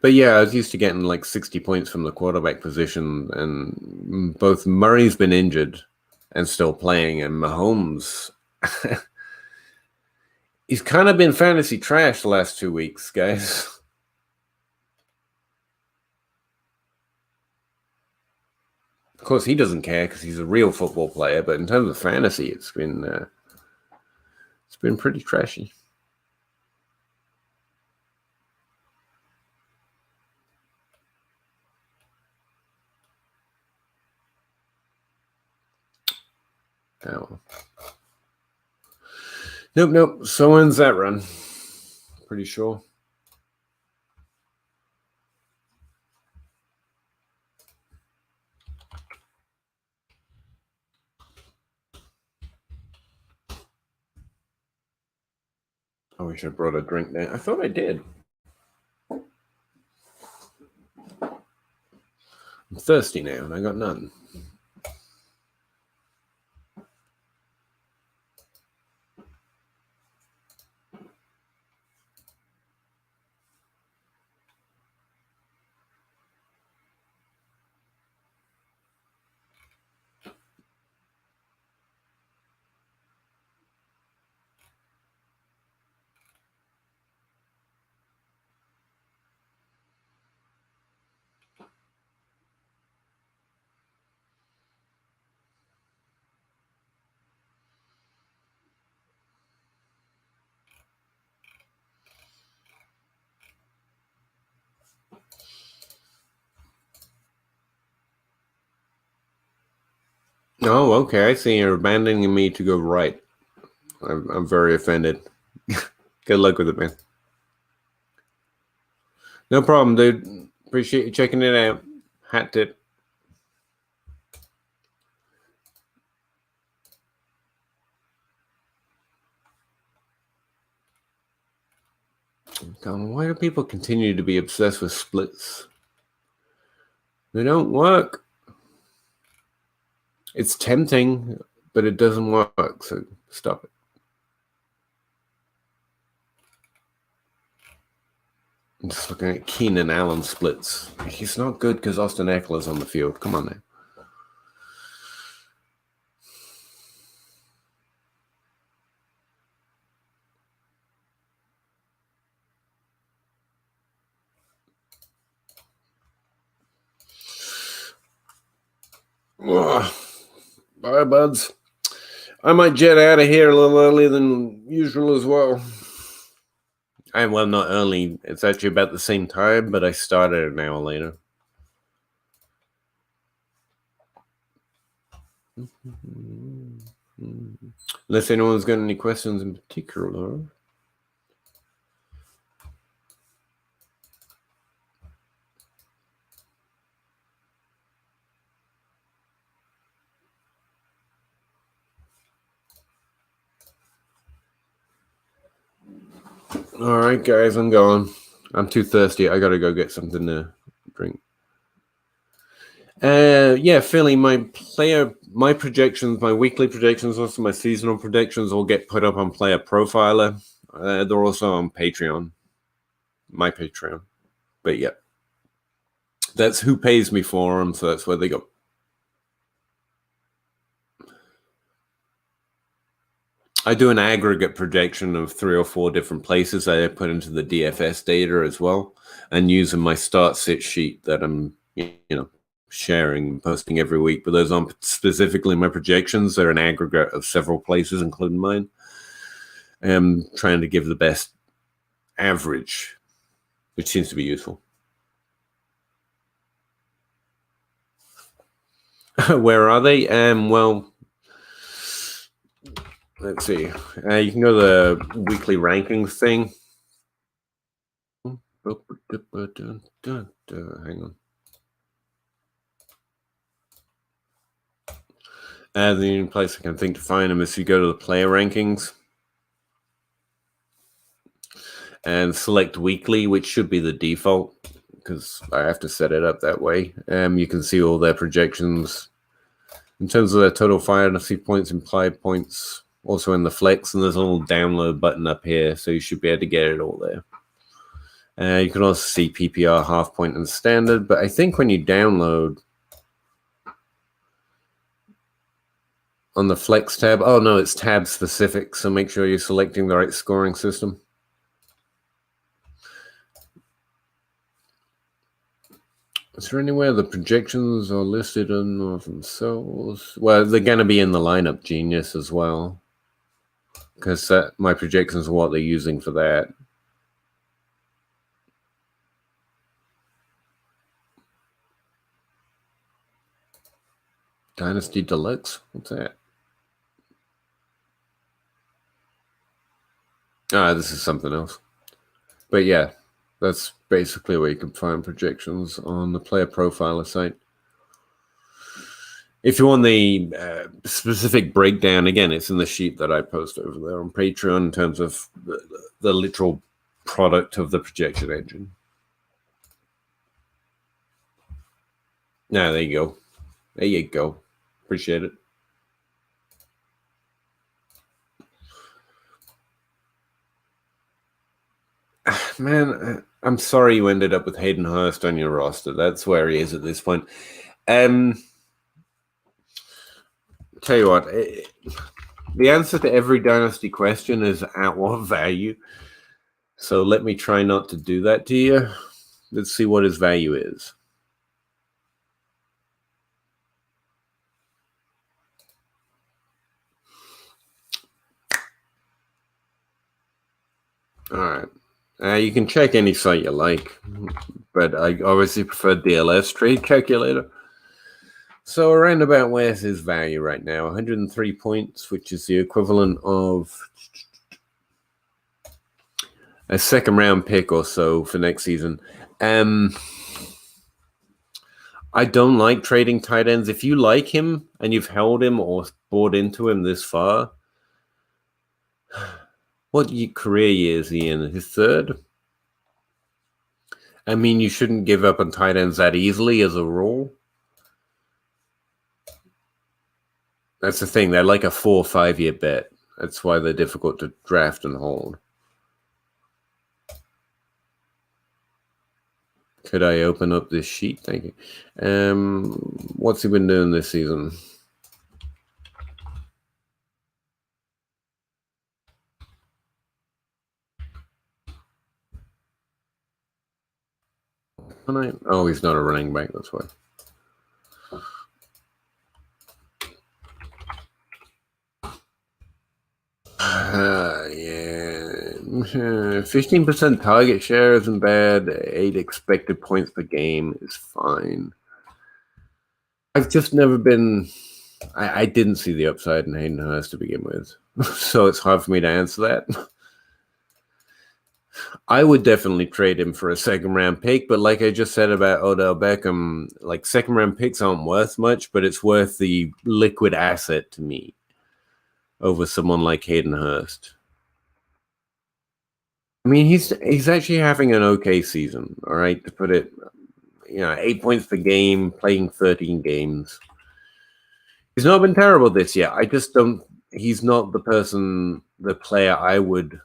S1: But yeah, I was used to getting like 60 points from the quarterback position, and both Murray's been injured and still playing, and Mahomes, he's kind of been fantasy trash the last 2 weeks, guys. Of course, he doesn't care because he's a real football player, but in terms of fantasy, it's been pretty trashy. Oh. Nope. So ends that run. Pretty sure. I wish I brought a drink there. I thought I did. I'm thirsty now, and I got none. Oh, okay. I see. You're abandoning me to go right. I'm very offended. Good luck with it, man. No problem, dude. Appreciate you checking it out. Hat tip. God, why do people continue to be obsessed with splits? They don't work. It's tempting, but it doesn't work, so stop it. I'm just looking at Keenan Allen splits. He's not good because Austin Eckler's on the field. Come on now. Bye, buds. I might jet out of here a little earlier than usual as well. Well, not early. It's actually about the same time, but I started an hour later. Unless anyone's got any questions in particular. All right, guys, I'm going. I'm too thirsty. I gotta go get something to drink. Yeah, Philly, my projections, my weekly projections, also my seasonal predictions will get put up on Player Profiler. They're also on Patreon, my Patreon. But yeah, that's who pays me for them, so that's where they go. I do an aggregate projection of 3 or 4 different places I put into the DFS data as well, and using my start sit sheet that I'm, sharing and posting every week. But those aren't specifically my projections. They're an aggregate of several places, including mine. I'm trying to give the best average, which seems to be useful. Where are they? Well, let's see. You can go to the weekly rankings thing. Hang on. The only place I can think to find them is you go to the player rankings and select weekly, which should be the default because I have to set it up that way. You can see all their projections in terms of their total fantasy points, implied points, also in the flex, and there's a little download button up here, so you should be able to get it all there. You can also see PPR, half point, and standard, but I think when you download on the flex tab, oh no, it's tab specific, so make sure you're selecting the right scoring system. Is there anywhere the projections are listed on themselves? Well, they're going to be in the lineup Genius as well, because my projections are what they're using for that. Dynasty Deluxe? What's that? This is something else. But yeah, that's basically where you can find projections on the Player Profiler site. If you want the specific breakdown, again, it's in the sheet that I post over there on Patreon in terms of the literal product of the projection engine. Now, there you go. There you go. Appreciate it. Man, I'm sorry you ended up with Hayden Hurst on your roster. That's where he is at this point. Tell you what, the answer to every dynasty question is at what value. So let me try not to do that to you. Let's see what his value is. All right. You can check any site you like, but I obviously prefer DLS Trade Calculator. So around about where's his value right now? 103 points, which is the equivalent of a second round pick or so for next season. I don't like trading tight ends. If you like him and you've held him or bought into him this far, what career year is he in? His third? I mean, you shouldn't give up on tight ends that easily as a rule. That's the thing. They're like a 4 or 5 year bet. That's why they're difficult to draft and hold. Could I open up this sheet? Thank you. What's he been doing this season? Oh, he's not a running back. That's why. Yeah, 15% target share isn't bad. 8 expected points per game is fine. I've just never been. I didn't see the upside in Hayden Hurst to begin with, so it's hard for me to answer that. I would definitely trade him for a second round pick, but like I just said about Odell Beckham, like second round picks aren't worth much, but it's worth the liquid asset to me over someone like Hayden Hurst. I mean, he's actually having an okay season, all right, to put it, 8 points per game, playing 13 games. He's not been terrible this year. I just don't, he's not the player I would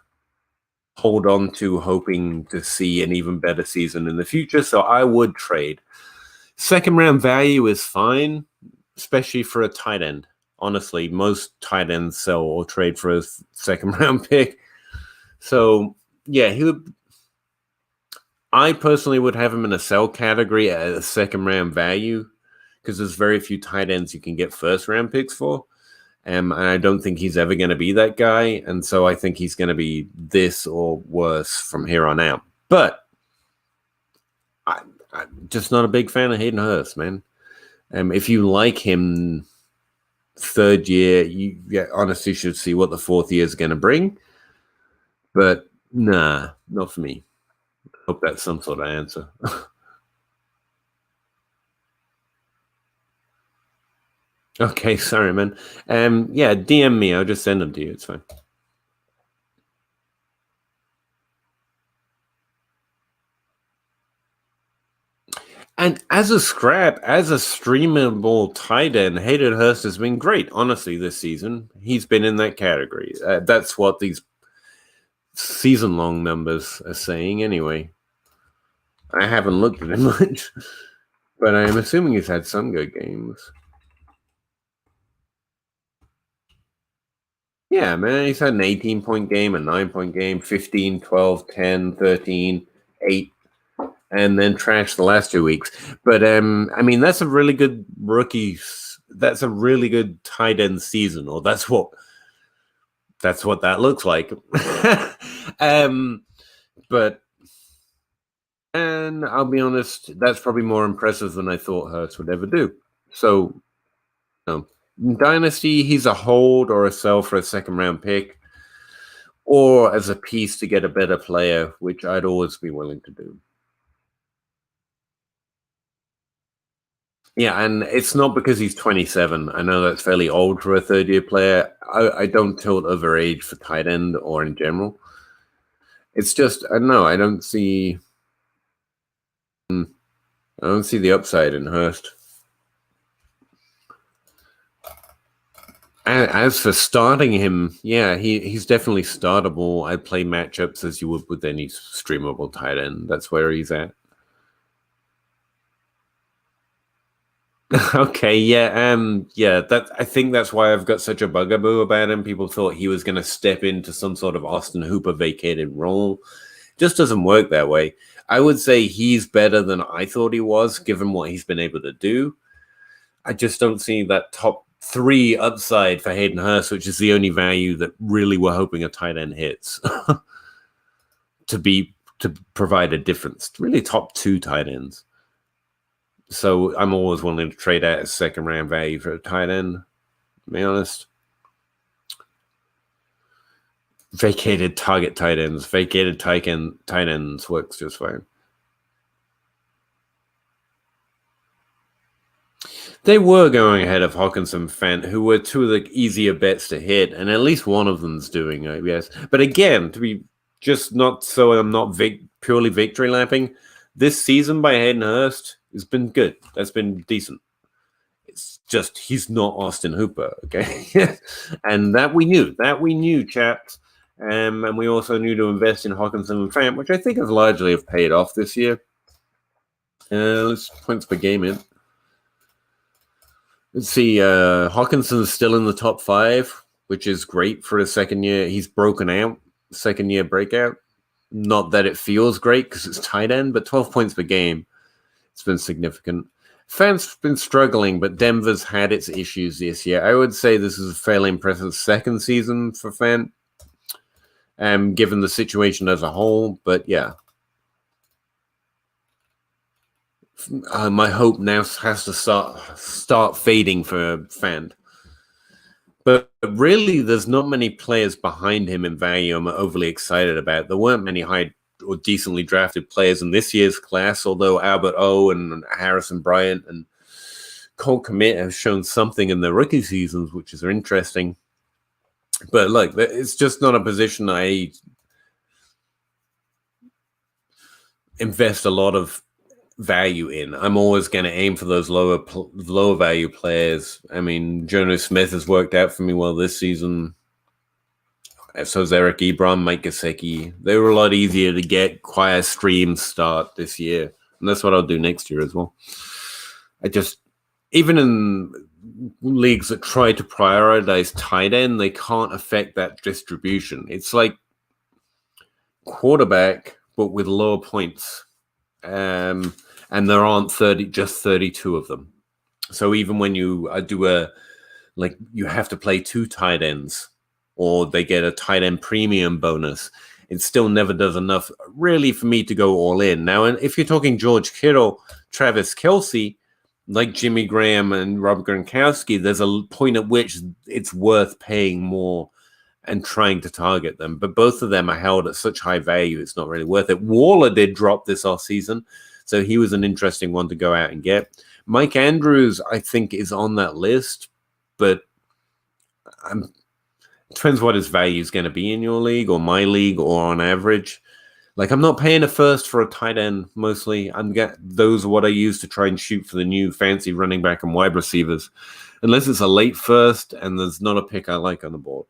S1: hold on to hoping to see an even better season in the future. So I would trade. Second round value is fine, especially for a tight end. Honestly, most tight ends sell or trade for a second round pick. So yeah, I personally would have him in a sell category at a second round value because there's very few tight ends you can get first round picks for. And I don't think he's ever going to be that guy. And so I think he's going to be this or worse from here on out. But I'm just not a big fan of Hayden Hurst, man. If you like him third year, you honestly should see what the fourth year is going to bring. But nah, not for me. Hope that's some sort of answer. Okay, sorry, man. Yeah, DM me. I'll just send them to you. It's fine. And as a streamable tight end, Hayden Hurst has been great, honestly, this season. He's been in that category. That's what these season-long numbers are saying anyway. I haven't looked at him much, but I'm assuming he's had some good games. Yeah, man, he's had an 18-point game, a 9-point game, 15, 12, 10, 13, 8, and then trashed the last 2 weeks. But, I mean, that's a really good rookie. That's a really good tight end season, or that's what that looks like. But, and I'll be honest, that's probably more impressive than I thought Hurts would ever do. So, in Dynasty, he's a hold or a sell for a second round pick, or as a piece to get a better player, which I'd always be willing to do. Yeah, and it's not because he's 27. I know that's fairly old for a third-year player. I don't tilt over age for tight end or in general. It's just, I don't know, I don't see the upside in Hurst. As for starting him, yeah, he's definitely startable. I'd play matchups as you would with any streamable tight end. That's where he's at. Okay, yeah, I think that's why I've got such a bugaboo about him. People thought he was going to step into some sort of Austin Hooper vacated role. Just doesn't work that way. I would say he's better than I thought he was, given what he's been able to do. I just don't see that top 3 upside for Hayden Hurst, which is the only value that really we're hoping a tight end hits to provide a difference. Really, top 2 tight ends. So I'm always willing to trade out a second round value for a tight end, to be honest. Vacated target tight ends. Vacated tight ends works just fine. They were going ahead of Hawkinson Fant, who were two of the easier bets to hit, and at least one of them's doing it, yes. But again, to be just not so I'm not purely victory lapping, this season by Hayden Hurst has been good. That's been decent. It's just he's not Austin Hooper, okay? And that we knew, chaps. And we also knew to invest in Hawkinson and Fant, which I think has largely have paid off this year. Let's points per game in. Let's see, Hawkinson's still in the top 5, which is great for a second year. He's broken out, second year breakout. Not that it feels great because it's tight end, but 12 points per game. It's been significant. Fant's been struggling, but Denver's had its issues this year. I would say this is a fairly impressive second season for Fant, given the situation as a whole. But yeah. My hope now has to start fading for Fant. But really, there's not many players behind him in value I'm overly excited about. There weren't many high or decently drafted players in this year's class, although Albert O and Harrison Bryant and Cole Kmet have shown something in their rookie seasons, which is interesting. But look, it's just not a position I invest a lot of value in. I'm always going to aim for those lower value players. I mean, Jono Smith has worked out for me well this season. So's Eric Ebron, Mike Gesicki. They were a lot easier to get quiet stream start this year. And that's what I'll do next year as well. Even in leagues that try to prioritize tight end, they can't affect that distribution. It's like quarterback, but with lower points. And there aren't just 32 of them. So even when you do you have to play 2 tight ends, or they get a tight end premium bonus, it still never does enough really for me to go all in. Now, if you're talking George Kittle, Travis Kelce, like Jimmy Graham and Rob Gronkowski, there's a point at which it's worth paying more and trying to target them. But both of them are held at such high value, it's not really worth it. Waller did drop this offseason, so he was an interesting one to go out and get. Mike Andrews, I think, is on that list, but it depends what his value is going to be in your league or my league or on average. Like, I'm not paying a first for a tight end mostly. Those are what I use to try and shoot for the new fancy running back and wide receivers, unless it's a late first and there's not a pick I like on the board.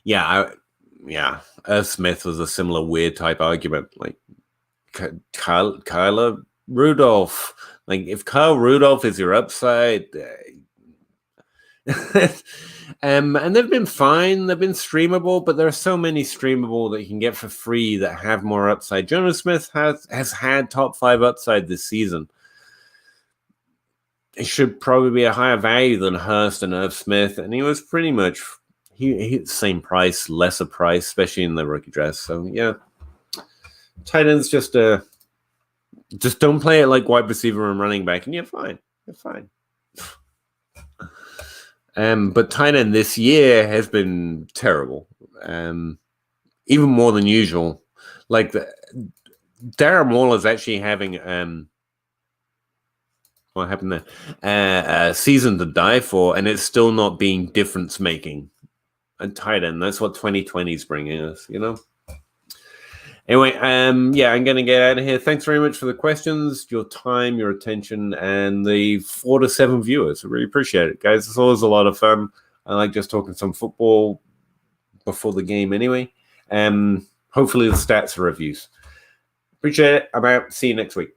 S1: Yeah, Irv Smith was a similar weird type argument. Like Kyler Rudolph. Like, if Kyle Rudolph is your upside, and they've been fine. They've been streamable, but there are so many streamable that you can get for free that have more upside. Jonas Smith has had top 5 upside this season. It should probably be a higher value than Hurst and Irv Smith, and he was pretty much he hit the same price, lesser price, especially in the rookie dress. So yeah, tight ends just don't play it like wide receiver and running back, and you're fine. You're fine. But tight end this year has been terrible, even more than usual. Like Darren Waller's actually having what happened there? A season to die for, and it's still not being difference making. And tight end, that's what 2020 is bringing us, you know. Anyway, I'm going to get out of here. Thanks very much for the questions, your time, your attention, and the 4 to 7 viewers. I really appreciate it, guys. It's always a lot of fun. I like just talking some football before the game anyway. Hopefully the stats are reviews. Appreciate it. I'm out. See you next week.